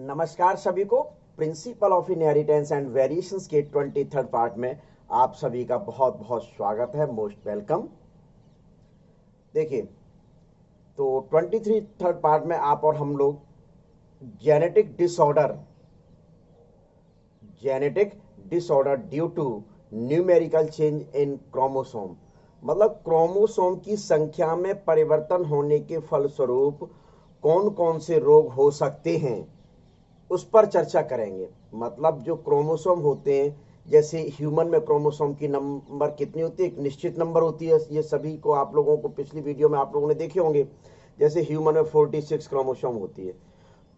नमस्कार सभी को। Principle of inheritance and variations के 23rd पार्ट में आप सभी का बहुत बहुत स्वागत है। Most welcome. देखिए, तो 23rd पार्ट में आप और हम लोग genetic disorder due to numerical change in chromosome, मतलब क्रोमोसोम की संख्या में परिवर्तन होने के फलस्वरूप कौन कौन से रोग हो सकते हैं उस पर चर्चा करेंगे। मतलब जो क्रोमोसोम होते हैं, जैसे ह्यूमन में क्रोमोसोम की नंबर कितनी होती है, एक निश्चित नंबर होती है। ये सभी को आप लोगों को पिछली वीडियो में आप लोगों ने देखे होंगे। जैसे ह्यूमन में 46 क्रोमोसोम होती है।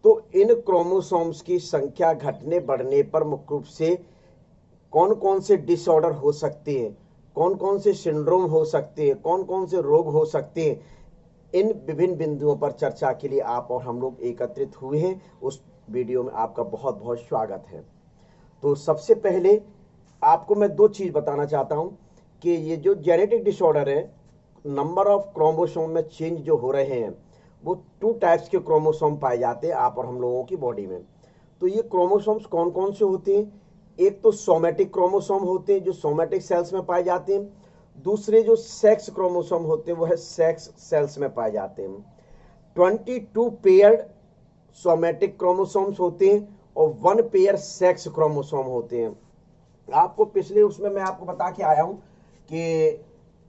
तो इन क्रोमोसोम्स की संख्या घटने बढ़ने पर मुख्य रूप से कौन कौन से डिसऑर्डर हो सकते हैं, कौन कौन से सिंड्रोम हो सकते हैं, कौन कौन से रोग हो सकते हैं, इन विभिन्न बिंदुओं पर चर्चा के लिए आप और हम लोग एकत्रित हुए हैं। उस वीडियो में आपका बहुत बहुत स्वागत है। तो सबसे पहले आपको मैं दो चीज बताना चाहता हूं कि ये जो जेनेटिक डिसऑर्डर है, नंबर ऑफ क्रोमोसोम में चेंज जो हो रहे हैं, वो 2 टाइप्स के क्रोमोसोम पाए जाते हैं आप और हम लोगों की बॉडी में। तो ये क्रोमोसोम्स कौन कौन से होते हैं? एक तो सोमेटिक क्रोमोसोम होते हैं जो सोमेटिक सेल्स में पाए जाते हैं। दूसरे जो सेक्स क्रोमोसोम होते हैं वो है सेक्स सेल्स में पाए जाते हैं। 22 पेयर्ड सोमेटिक क्रोमोसोम्स होते हैं और 1 पेयर सेक्स क्रोमोसोम होते हैं। आपको पिछले उसमें मैं आपको बता के आया हूं कि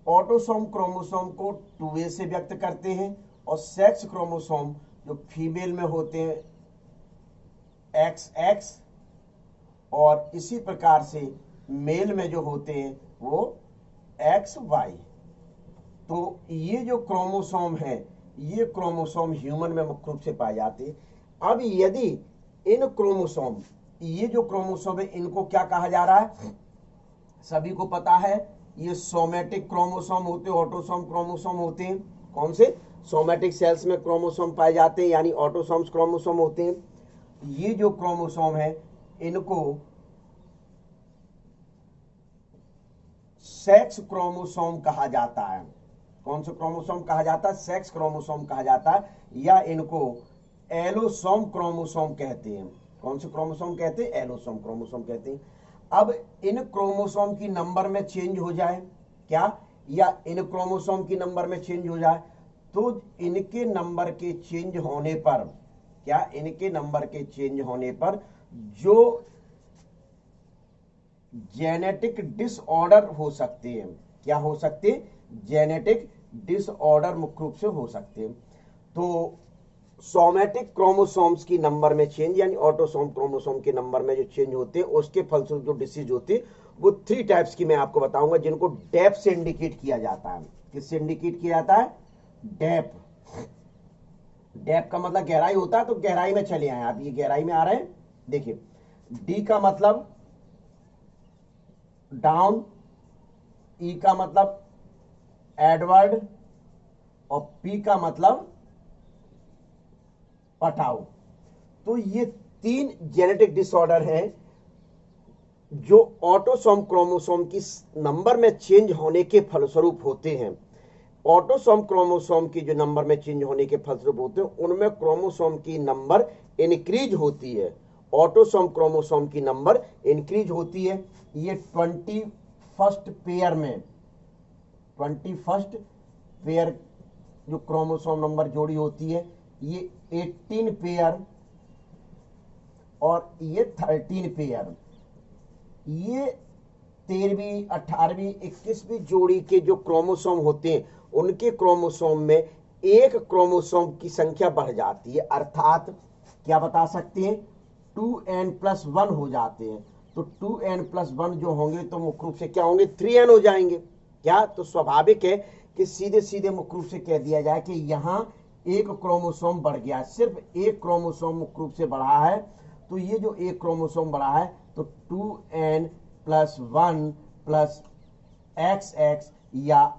ऑटोसोम क्रोमोसोम को 2a से व्यक्त करते हैं और सेक्स क्रोमोसोम जो फीमेल में होते हैं XX, और इसी प्रकार से मेल में जो होते हैं वो XY। तो ये जो क्रोमोसोम है, ये क्रोमोसोम ह्यूमन में मुख्य रूप से पाए जाते हैं। अब यदि इन क्रोमोसोम, ये जो क्रोमोसोम है, इनको क्या कहा जा रहा है? सभी को पता है, ये सोमेटिक क्रोमोसोम होते हैं, ऑटोसोम क्रोमोसोम होते हैं। कौन से? सोमेटिक सेल्स में क्रोमोसोम पाए जाते हैं, यानी ऑटोसोम्स क्रोमोसोम होते हैं। ये जो क्रोमोसोम है, इनको सेक्स क्रोमोसोम कहा जाता है। कौन सा क्रोमोसोम कहा जाता है? सेक्स क्रोमोसोम कहा जाता है, या इनको एलोसोम क्रोमोसोम कहते हैं। कौन से क्रोमोसोम कहते हैं? एलोसोम क्रोमोसोम कहते हैं। अब इन क्रोमोसोम की नंबर में चेंज हो जाए क्या, या इन क्रोमोसोम की नंबर में चेंज हो जाए, तो इनके नंबर के चेंज होने पर क्या, इनके नंबर के चेंज होने पर जो जेनेटिक डिसऑर्डर हो सकते हैं, क्या हो सकते हैं? जेनेटिक डिसऑर्डर मुख्य रूप से हो सकते हैं। तो सोमेटिक क्रोमोसोम्स की नंबर में चेंज, यानी ऑटोसोम क्रोमोसोम के नंबर में जो चेंज होते हैं, उसके फलस्वरूप जो डिसीज होती है वो 3 टाइप्स की मैं आपको बताऊंगा, जिनको डेप से इंडिकेट किया जाता है। किससे इंडिकेट किया जाता है? डेप। डेप का मतलब गहराई होता है। तो गहराई में चले आए आप, ये गहराई में आ रहे हैं। देखिए, डी का मतलब डाउन, ई का मतलब एडवर्ड, और पी का मतलब पटाऊ। तो ये 3 जेनेटिक डिसऑर्डर हैं जो ऑटोसोम क्रोमोसोम की नंबर में चेंज होने के फलस्वरूप होते हैं। ऑटोसोम क्रोमोसोम की जो नंबर में चेंज होने के फलस्वरूप होते हैं, उनमें क्रोमोसोम की नंबर इंक्रीज होती है। ऑटोसोम क्रोमोसोम की नंबर इंक्रीज होती है। ये 21st पेयर में, 21st पेयर जो क्रोमोसोम नंबर जोड़ी होती है, ये 18 पेयर और ये 13 पेयर, ये 13वीं 18वीं 21वीं जोड़ी के जो क्रोमोसोम होते हैं, उनके क्रोमोसोम में एक क्रोमोसोम की संख्या बढ़ जाती है। अर्थात क्या बता सकते हैं? 2n+1 हो जाते हैं। तो 2n+1 जो होंगे तो मुख्य रूप से क्या होंगे? 3n हो जाएंगे। क्या? तो स्वाभाविक है कि सीधे सीधे मुख्य रूप से कह दिया जाए कि यहां एक क्रोमोसोम बढ़ गया, सिर्फ एक क्रोमोसोम मुख्य रूप से बढ़ा है। तो ये जो एक क्रोमोसोम बढ़ा है, तो 2n+1 प्लस XX या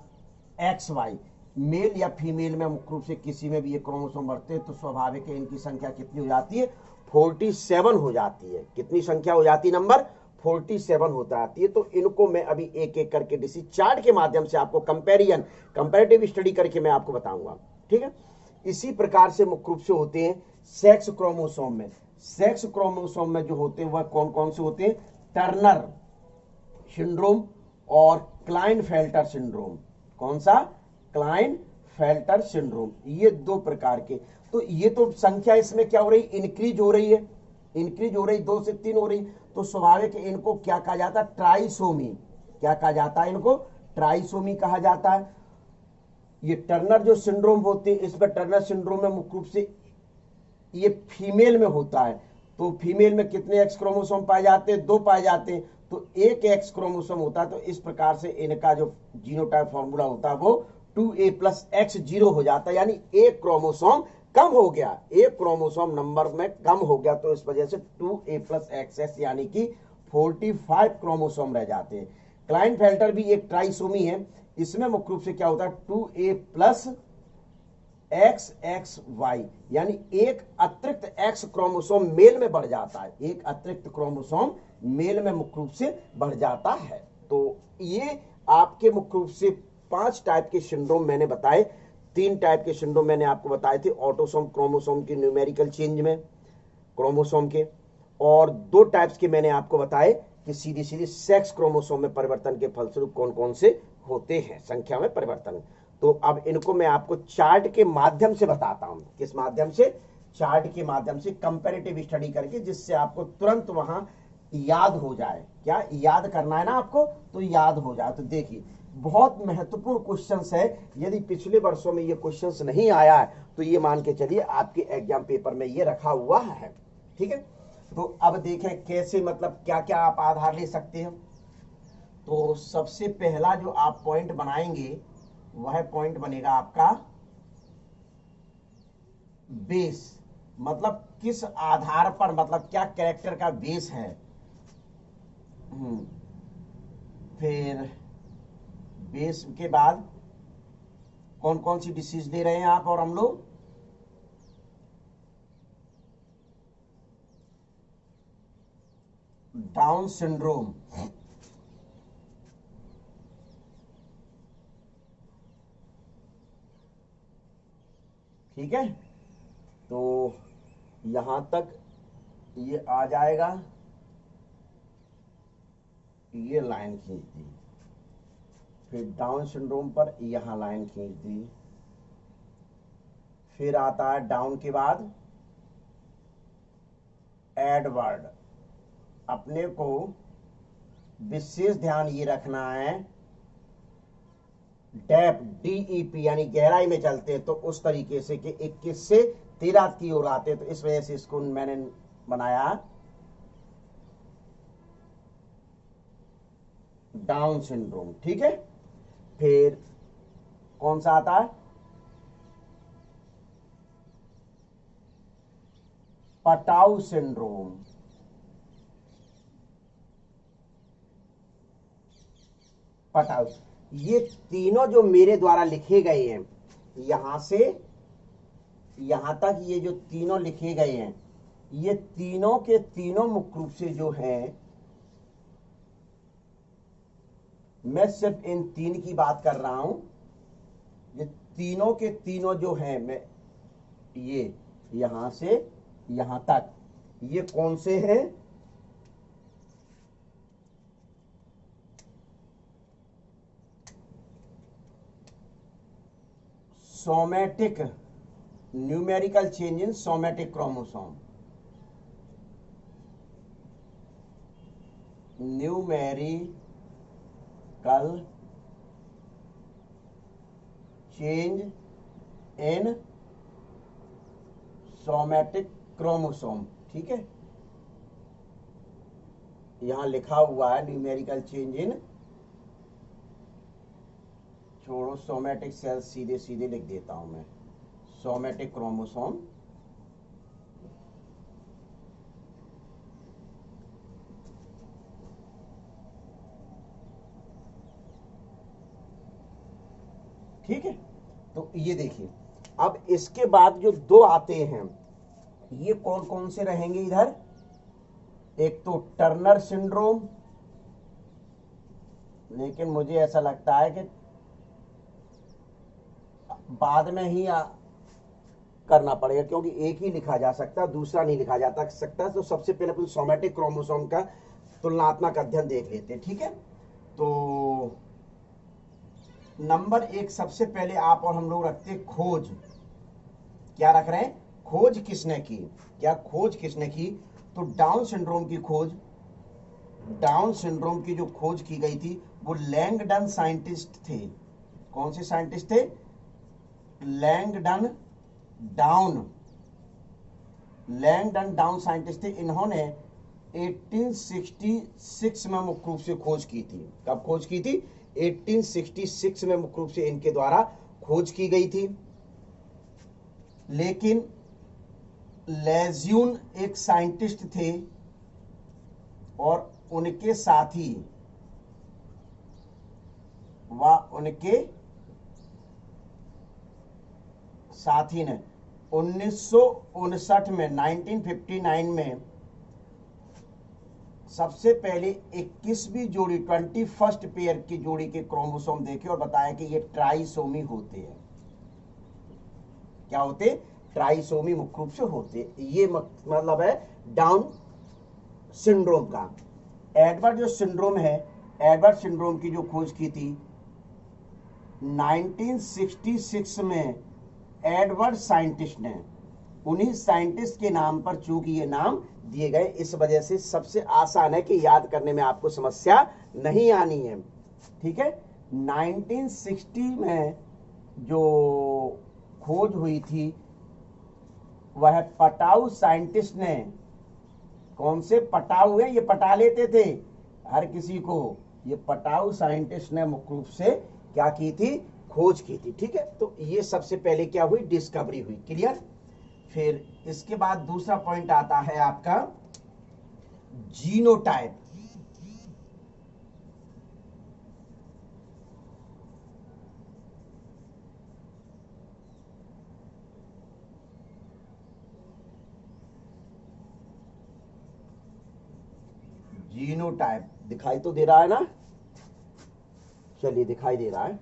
XY, मेल या फीमेल में मुख्य रूप से किसी में भी ये क्रोमोसोम बढ़ते हैं, तो स्वाभाविक है इनकी संख्या कितनी हो जाती है? 47 हो जाती है। कितनी संख्या हो जाती है? नंबर 47 हो जाती है। तो इनको मैं अभी एक एक करके डिसीज चार्ट के माध्यम से आपको कंपैरेटिव स्टडी करके मैं आपको बताऊंगा। ठीक है। इसी प्रकार से मुख्य रूप से होते हैं सेक्स क्रोमोसोम में। सेक्स क्रोमोसोम में जो होते हैं वह कौन कौन से होते हैं? टर्नर सिंड्रोम और क्लाइनफेल्टर सिंड्रोम। कौन सा? Klinefelter syndrome. ये दो प्रकार के। तो ये तो संख्या इसमें क्या हो रही? इंक्रीज हो रही है, इंक्रीज हो रही, 2 से 3 हो रही। तो स्वाभाविक इनको क्या कहा जाता है? ट्राइसोमी। क्या कहा जाता है? इनको ट्राइसोमी कहा जाता है। ये टर्नर जो सिंड्रोम होते हैं, इसमें टर्नर सिंड्रोम में मुख्य रूप से ये फीमेल में होता है। तो फीमेल में कितने एक्स क्रोमोसोम पाए जाते हैं? 2 पाए जाते हैं। तो एक एक्स क्रोमोसोम होता है। तो इस प्रकार से इनका जो जीनोटाइप फॉर्मूला होता है वो 2a+X0 हो जाता है, यानी एक क्रोमोसोम कम हो गया, एक क्रोमोसोम नंबर में कम हो गया। तो इस वजह से 2a+XS यानी कि 45 क्रोमोसोम रह जाते हैं। क्लाइनफेल्टर भी एक ट्राइसोमी है। इसमें मुख्य रूप से क्या होता है? 2a+XXY यानी एक अतिरिक्त एक्स क्रोमोसोम मेल में बढ़ जाता है, एक अतिरिक्त क्रोमोसोम मेल में मुख्य रूप से बढ़ जाता है। तो ये आपके मुख्य रूप से 5 टाइप के सिंड्रोम मैंने बताए। 3 टाइप के सिंड्रोम मैंने आपको बताए थे, ऑटोसोम क्रोमोसोम के न्यूमेरिकल चेंज में क्रोमोसोम के, और 2 टाइप्स के मैंने आपको बताए कि सीधी सीधी सेक्स क्रोमोसोम में परिवर्तन के फलस्वरूप कौन कौन से होते हैं, संख्या में परिवर्तन। तो अब इनको मैं आपको चार्ट के माध्यम से बताता हूं। किस माध्यम से? चार्ट के माध्यम से, कंपैरेटिव स्टडी करके, जिससे आपको तुरंत वहां याद हो जाए। क्या याद करना है ना आपको? तो याद हो जाए। तो देखिए, बहुत महत्वपूर्ण क्वेश्चंस है। यदि पिछले वर्षों में ये क्वेश्चंस नहीं आया है तो ये मान के चलिए आपके एग्जाम पेपर में ये रखा हुआ है। ठीक है, तो अब देखें कैसे, मतलब क्या क्या आप आधार ले सकते हैं। तो सबसे पहला जो आप पॉइंट बनाएंगे वह पॉइंट बनेगा आपका बेस। मतलब किस आधार पर, मतलब क्या कैरेक्टर का बेस है। फिर बेस के बाद कौन कौन सी डिसीज दे रहे हैं आप और हम लोग? Down syndrome. ठीक है, तो यहां तक ये आ जाएगा। ये लाइन खींच दी, फिर डाउन सिंड्रोम पर यहां लाइन खींच दी। फिर आता है डाउन के बाद एडवर्ड। अपने को विशेष ध्यान ये रखना है, डेप DEP यानी गहराई में चलते हैं तो उस तरीके से कि 21 से 13 की ओर आते हैं। तो इस वजह से इसको मैंने बनाया डाउन सिंड्रोम। ठीक है, फिर कौन सा आता है? Patau syndrome. पटाउ, ये तीनों जो मेरे द्वारा लिखे गए हैं, यहां से यहां तक ये जो तीनों लिखे गए हैं, ये तीनों के तीनों मुख्य रूप से जो हैं, मैं सिर्फ इन 3 की बात कर रहा हूं। ये तीनों के तीनों जो हैं, मैं ये यहां से यहां तक, ये कौन से हैं? Somatic, numerical change in somatic chromosome. Numerical change in somatic chromosome. ठीक है, यहां लिखा हुआ है न्यूमेरिकल चेंज इन, छोड़ो सोमैटिक सेल, सीधे सीधे लिख देता हूं मैं, सोमैटिक क्रोमोसोम। ठीक है, तो ये देखिए, अब इसके बाद जो 2 आते हैं, ये कौन कौन से रहेंगे इधर? एक तो टर्नर सिंड्रोम, लेकिन मुझे ऐसा लगता है कि बाद में ही करना पड़ेगा, क्योंकि एक ही लिखा जा सकता, दूसरा नहीं लिखा जा सकता। तो सबसे पहले अपन सोमैटिक क्रोमोसोम का तुलनात्मक अध्ययन देख लेते हैं, ठीक है। तो नंबर एक, सबसे पहले आप और हम लोग रखते हैं खोज। क्या रख रहे हैं? खोज किसने की? क्या खोज किसने की? तो डाउन सिंड्रोम की खोज, डाउन सिंड्रोम की जो खोज की गई थी वो लैंगडन साइंटिस्ट थे। कौन से साइंटिस्ट थे? Langdon down, Langdon down scientist थे। इन्होंने 1866 में मुख्य रूप से खोज की थी। कब खोज की थी? 1866 में मुख्य रूप से इनके द्वारा खोज की गई थी। लेकिन लेज्यून एक साइंटिस्ट थे और उनके साथी उनके साथी ने 1959 में 1959 में सबसे पहले 21वीं जोड़ी 21st पेयर की जोड़ी के क्रोमोसोम देखे और बताया कि ये ट्राइसोमी होते हैं। क्या होते? ट्राइसोमी मुख्य रूप से होते। ये मतलब है डाउन सिंड्रोम का। एडवर्ड जो सिंड्रोम है, एडवर्ड सिंड्रोम की जो खोज की थी 1966 में एडवर्ड साइंटिस्ट ने, उन्हीं साइंटिस्ट के नाम पर चूंकि ये नाम दिए गए, इस वजह से सबसे आसान है कि याद करने में आपको समस्या नहीं आनी है, ठीक है। 1960 में जो खोज हुई थी वह पटाऊ साइंटिस्ट ने, कौन से पटाऊ है? ये पटा लेते थे हर किसी को। ये पटाऊ साइंटिस्ट ने मुख्य रूप से क्या की थी? खोज की थी, ठीक है। तो ये सबसे पहले क्या हुई? डिस्कवरी हुई। क्लियर? फिर इसके बाद दूसरा पॉइंट आता है आपका जीनोटाइप। जीनोटाइप दिखाई तो दे रहा है ना? चलिए, दिखाई दे रहा है।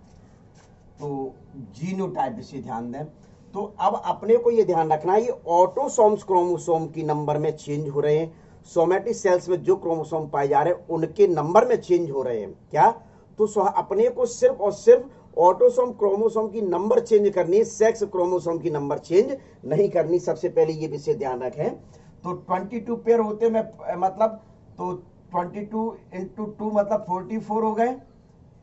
तो जीनोटाइप से ध्यान दें। तो अब अपने को ये ध्यान रखना है, ये ऑटोसोम्स क्रोमोसोम की नंबर में चेंज हो रहे हैं। सोमैटिक सेल्स में जो क्रोमोसोम पाए जा रहे हैं उनके नंबर में चेंज हो रहे हैं। क्या? तो अपने को सिर्फ और सिर्फ ऑटोसोम क्रोमोसोम की नंबर चेंज करनी है, सेक्स क्रोमोसोम की नंबर चेंज नहीं करनी। सबसे पहले ये विषय ध्यान रखें। तो 22 पेयर होते में मतलब, तो 22 इंटू 2 मतलब 44 हो गए।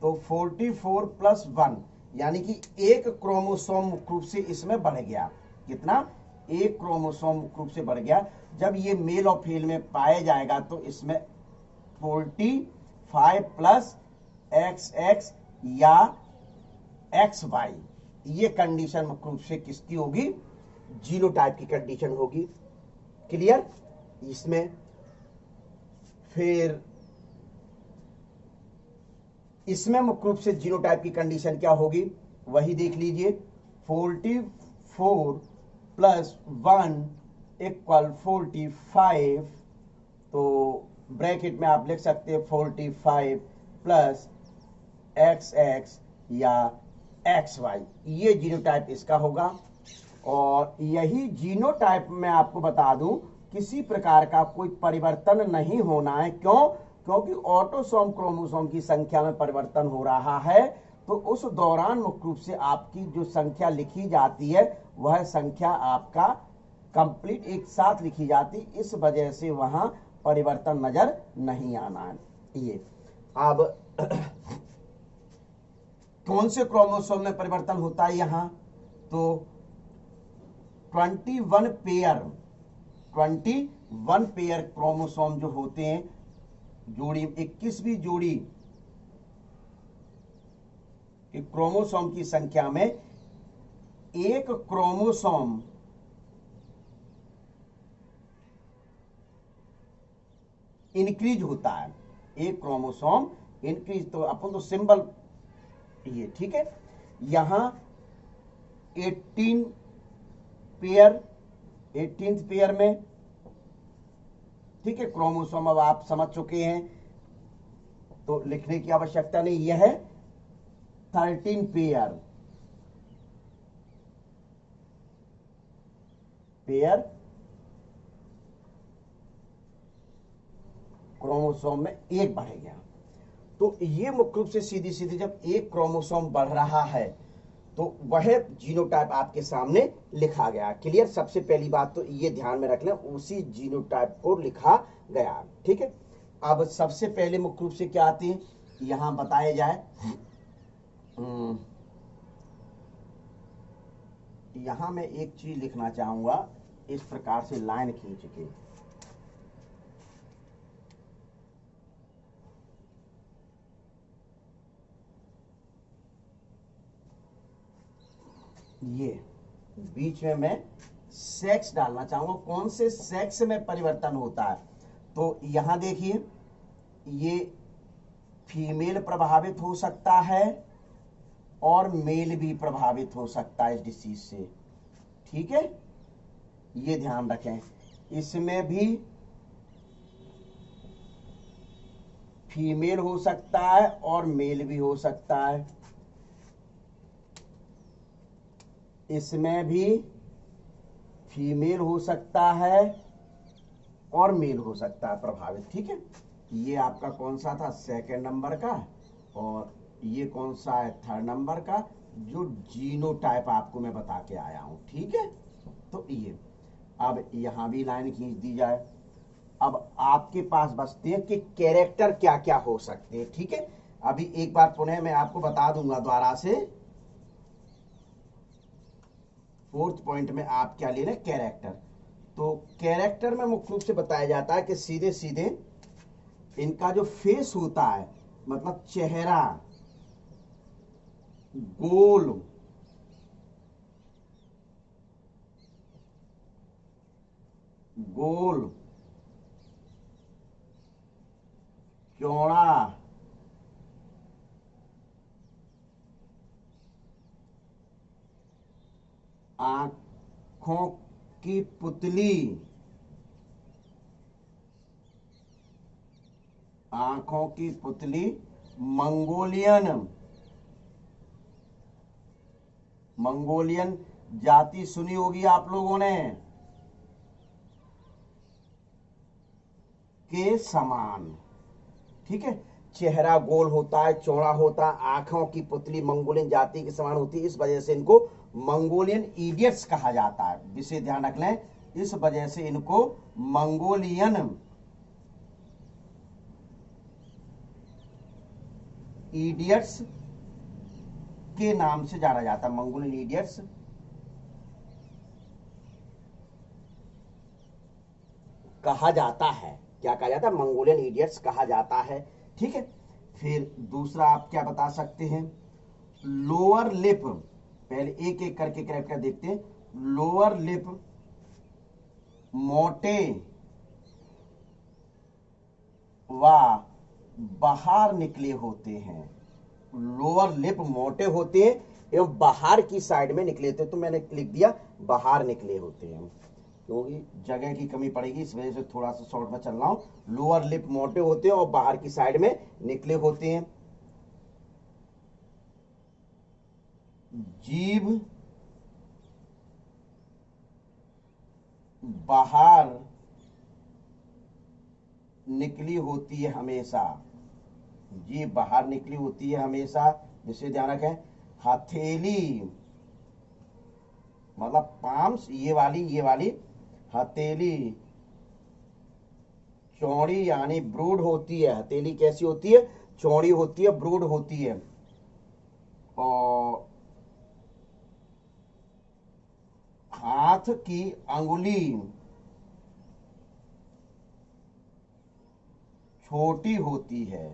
तो 44 प्लस 1 यानी कि एक क्रोमोसोम मुख्य रूप से इसमें बढ़ गया। कितना? एक क्रोमोसोम मुख्य रूप से बढ़ गया। जब ये मेल और फीमेल में पाया जाएगा तो इसमें 45 प्लस XX या XY, ये कंडीशन मुख्य रूप से किसकी होगी? जीनोटाइप की कंडीशन होगी। क्लियर? इसमें फिर इसमें मुख्य रूप से जीनोटाइप की कंडीशन क्या होगी वही देख लीजिए। 44 प्लस 1 इक्वल 45। तो ब्रैकेट में आप लिख सकते हैं 45 प्लस XX या XY, ये जीनोटाइप इसका होगा। और यही जीनोटाइप में आपको बता दूं, किसी प्रकार का कोई परिवर्तन नहीं होना है। क्यों? क्योंकि ऑटोसोम क्रोमोसोम की संख्या में परिवर्तन हो रहा है। तो उस दौरान मुख्य रूप से आपकी जो संख्या लिखी जाती है वह संख्या आपका कंप्लीट एक साथ लिखी जाती, इस वजह से वहां परिवर्तन नजर नहीं आना है। ये अब कौन से क्रोमोसोम में परिवर्तन होता है यहां? तो 21 पेयर क्रोमोसोम जो होते हैं, जोड़ी 21वीं जोड़ी क्रोमोसोम की संख्या में एक क्रोमोसोम इंक्रीज होता है। एक क्रोमोसोम इंक्रीज, तो अपन तो सिंबल ये, ठीक है। यहां 18 पेयर, 18th पेयर में, ठीक है, क्रोमोसोम अब आप समझ चुके हैं तो लिखने की आवश्यकता नहीं। यह है 13 पेयर, पेयर क्रोमोसोम में एक बढ़ गया। तो ये मुख्य रूप से सीधी सीधी जब एक क्रोमोसोम बढ़ रहा है तो वह जीनोटाइप आपके सामने लिखा गया। क्लियर? सबसे पहली बात तो ये ध्यान में रख लें, उसी जीनोटाइप को लिखा गया। ठीक है, अब सबसे पहले मुख्य रूप से क्या आते हैं यहां बताया जाए। यहां मैं एक चीज लिखना चाहूंगा, इस प्रकार से लाइन खींच के। ये बीच में मैं सेक्स डालना चाहूंगा, कौन से सेक्स में परिवर्तन होता है। तो यहां देखिए, ये फीमेल प्रभावित हो सकता है और मेल भी प्रभावित हो सकता है इस डिसीज से। ठीक है, ये ध्यान रखें, इसमें भी फीमेल हो सकता है और मेल भी हो सकता है, इसमें भी फीमेल हो सकता है और मेल हो सकता है प्रभावित। ठीक है, ये आपका कौन सा था, सेकंड नंबर का, और ये कौन सा है, थर्ड नंबर का, जो जीनोटाइप आपको मैं बता के आया हूं। ठीक है, तो ये अब यहां भी लाइन खींच दी जाए। अब आपके पास बचते हैं कि कैरेक्टर क्या क्या हो सकते हैं। ठीक है, अभी एक बार पुनः मैं आपको बता दूंगा दोबारा से, फोर्थ पॉइंट में आप क्या ले लें, कैरेक्टर। तो कैरेक्टर में मुख्य रूप से बताया जाता है कि सीधे सीधे इनका जो फेस होता है, मतलब चेहरा गोल, गोल, चौड़ा, आंखों की पुतली, आंखों की पुतली, मंगोलियन, मंगोलियन जाति सुनी होगी आप लोगों ने, के समान। ठीक है, चेहरा गोल होता है, चौड़ा होता है, आंखों की पुतली मंगोलियन जाति के समान होती है, इस वजह से इनको मंगोलियन इडियट्स कहा जाता है। विशेष ध्यान रख लें, इस वजह से इनको मंगोलियन इडियट्स के नाम से जाना जाता है। मंगोलियन इडियट्स कहा जाता है, क्या कहा जाता है, मंगोलियन इडियट्स कहा जाता है। ठीक है, फिर दूसरा आप क्या बता सकते हैं, लोअर लिप, पहले एक एक करके कैरेक्टर देखते हैं। लोअर लिप मोटे व बाहर निकले होते हैं, लोअर लिप मोटे होते हैं एवं बाहर की साइड में निकले होते हैं। तो मैंने लिख दिया बाहर निकले होते हैं, क्योंकि जगह की कमी पड़ेगी, इस वजह से थोड़ा सा शॉर्ट में चल रहा हूं। लोअर लिप मोटे होते हैं और बाहर की साइड में निकले होते हैं। जीभ बाहर निकली होती है हमेशा, जीभ बाहर निकली होती है हमेशा, जिसे ध्यान रखें। हथेली मतलब पाम्स, ये वाली हथेली चौड़ी यानी ब्रूड होती है। हथेली कैसी होती है, चौड़ी होती है, ब्रूड होती है। और हाथ की अंगुली छोटी होती है,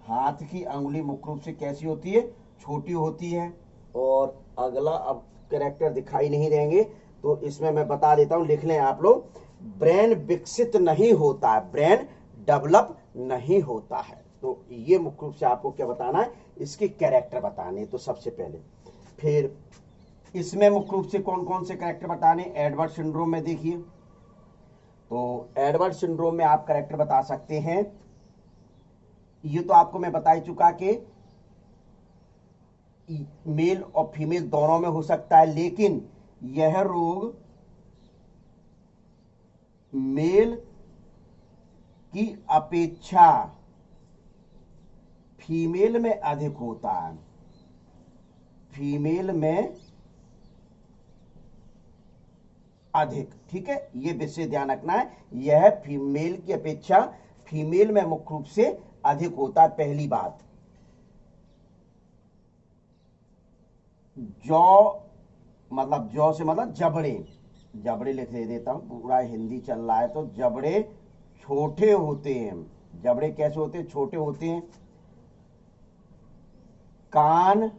हाथ की अंगुली मुख्य रूप से कैसी होती है, छोटी होती है। और अगला अब कैरेक्टर दिखाई नहीं देंगे तो इसमें मैं बता देता हूं, लिख लें आप लोग। ब्रेन विकसित नहीं होता है, ब्रेन डेवलप नहीं होता है। तो ये मुख्य रूप से आपको क्या बताना है, इसके कैरेक्टर बताने। तो सबसे पहले फिर इसमें मुख्य रूप से कौन कौन से कैरेक्टर बताने, एडवर्ड सिंड्रोम में देखिए। तो एडवर्ड सिंड्रोम में आप कैरेक्टर बता सकते हैं, ये तो आपको मैं बता ही चुका कि मेल और फीमेल दोनों में हो सकता है, लेकिन यह रोग मेल की अपेक्षा फीमेल में अधिक होता है, फीमेल में अधिक। ठीक है, ये विषय ध्यान रखना है, यह फीमेल की अपेक्षा फीमेल में मुख्य रूप से अधिक होता है, पहली बात। जौ मतलब जौ से मतलब जबड़े, जबड़े लिख देता हूं, पूरा हिंदी चल रहा है तो जबड़े छोटे होते हैं। जबड़े कैसे होते हैं? छोटे होते हैं। कान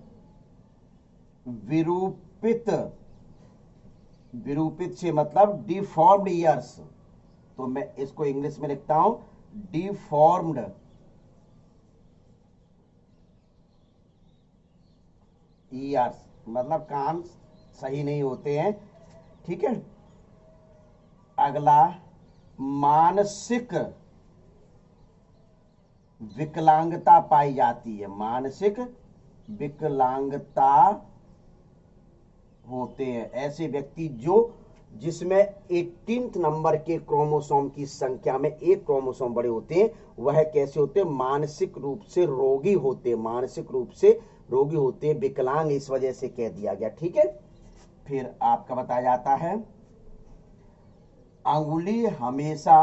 विरूपित, विरूपित से मतलब डिफॉर्म्ड ईयर्स, तो मैं इसको इंग्लिश में लिखता हूं डिफॉर्म्ड ईयर्स, मतलब कान सही नहीं होते हैं। ठीक है, अगला मानसिक विकलांगता पाई जाती है, मानसिक विकलांगता होते हैं ऐसे व्यक्ति जो जिसमें 18th नंबर के क्रोमोसोम की संख्या में एक क्रोमोसोम बड़े होते हैं, वह कैसे होते हैं? मानसिक रूप से रोगी होते हैं, मानसिक रूप से रोगी होते हैं, विकलांग इस वजह से कह दिया गया। ठीक है, फिर आपका बताया जाता है अंगुली हमेशा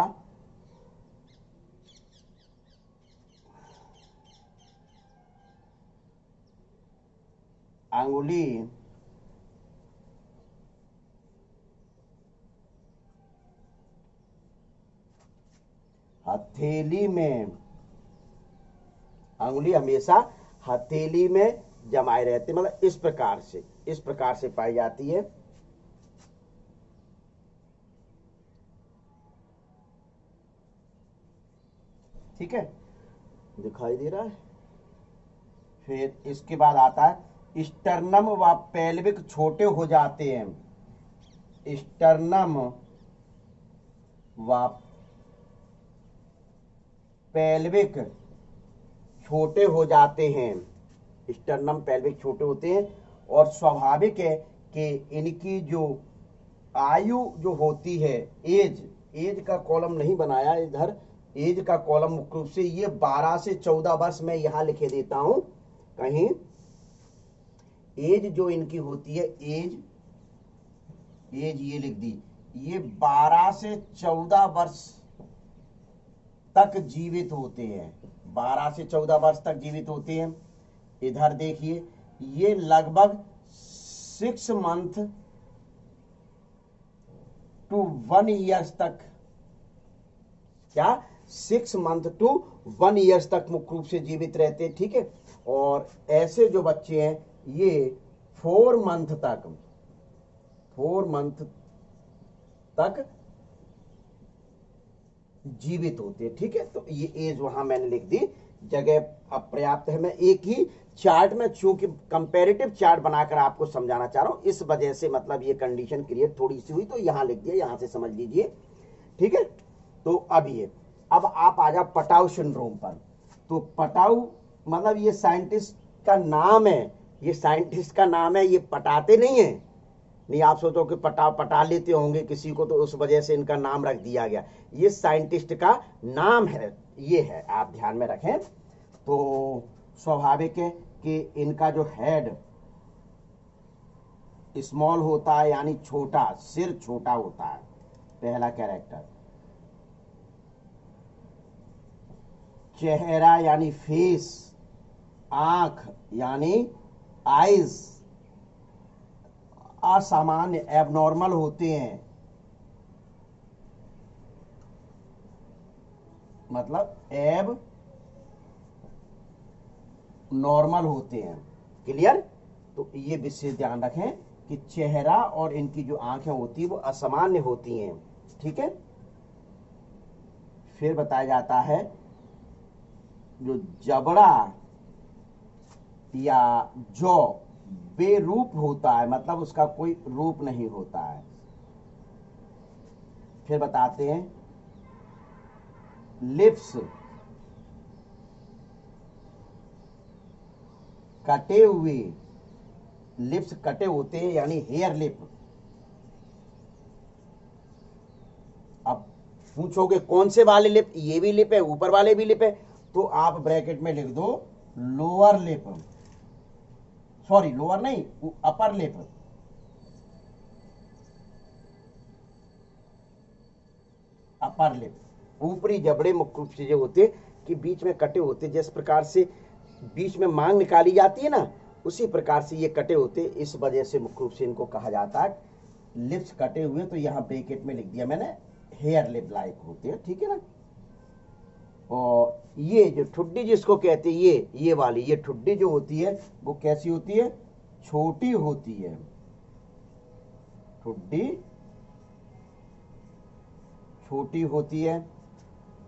अंगुली हथेली में, अंगुली हमेशा हथेली में जमाए रहते, मतलब इस प्रकार से पाई जाती है। ठीक है, दिखाई दे रहा है। फिर इसके बाद आता है स्टर्नम व पेल्विक छोटे हो जाते हैं, स्टर्नम व पेल्विक छोटे हो जाते हैं, स्टर्नम पेल्विक छोटे होते हैं। और स्वाभाविक है कि इनकी जो आयु जो होती है, एज, एज का कॉलम नहीं बनाया इधर, एज का कॉलम मुख्य रूप से ये 12 से 14 वर्ष में यहां लिखे देता हूं कहीं। एज जो इनकी होती है, एज ये लिख दी, ये 12 से 14 वर्ष तक जीवित होते हैं, 12 से 14 वर्ष तक जीवित होते हैं। इधर देखिए, ये लगभग 6 मंथ टू 1 ईयर्स तक, क्या 6 मंथ टू 1 ईयर्स तक मुख्य रूप से जीवित रहते हैं। ठीक है, और ऐसे जो बच्चे हैं ये 4 मंथ तक जीवित होते हैं। ठीक है, तो ये एज वहां मैंने लिख दी, जगह अब पर्याप्त है। मैं एक ही चार्ट में चूंकि कंपैरेटिव चार्ट बनाकर आपको समझाना चाह रहा हूं, इस वजह से मतलब ये कंडीशन क्रिएट थोड़ी सी हुई, तो यहां लिख दिया, यहां से समझ लीजिए। ठीक है, तो अब आप आ जाओ पटाउ सिंड्रोम पर। तो पटाउ मतलब ये साइंटिस्ट का नाम है, ये साइंटिस्ट का नाम है, ये पटाते नहीं है, नहीं आप सोचो कि पटा लेते होंगे किसी को तो उस वजह से इनका नाम रख दिया गया, ये साइंटिस्ट का नाम है, ये है, आप ध्यान में रखें। तो स्वाभाविक है कि इनका जो हेड स्मॉल होता है, यानी छोटा, सिर छोटा होता है, पहला कैरेक्टर। चेहरा यानी फेस, आंख यानी आईज असामान्य, एबनॉर्मल होते हैं, मतलब एब नॉर्मल होते हैं। क्लियर? तो ये विशेष ध्यान रखें कि चेहरा और इनकी जो आंखें होती है वो असामान्य होती हैं। ठीक है, फिर बताया जाता है जो जबड़ा या जौ बेरूप होता है, मतलब उसका कोई रूप नहीं होता है। फिर बताते हैं लिप्स कटे हुए, लिप्स कटे होते हैं यानी हेयर लिप। अब पूछोगे कौन से वाले लिप, ये भी लिप है, ऊपर वाले भी लिप है, तो आप ब्रैकेट में लिख दो लोअर लिप, सॉरी लोअर नहीं, अपर लिप, अपर लिप। ऊपरी जबड़े मुख्य रूप से जो होते कि बीच में कटे होते, जिस प्रकार से बीच में मांग निकाली जाती है ना, उसी प्रकार से ये कटे होते, इस वजह से मुख्य रूप से इनको कहा जाता है लिप्स कटे हुए। तो यहाँ ब्रैकेट में लिख दिया मैंने हेयर लिप लाइक होते हैं, ठीक है ना। और ये जो ठुड्डी जिसको कहते हैं, ये वाली ये ठुड्डी जो होती है वो कैसी होती है, छोटी होती है, ठुड्डी छोटी होती है,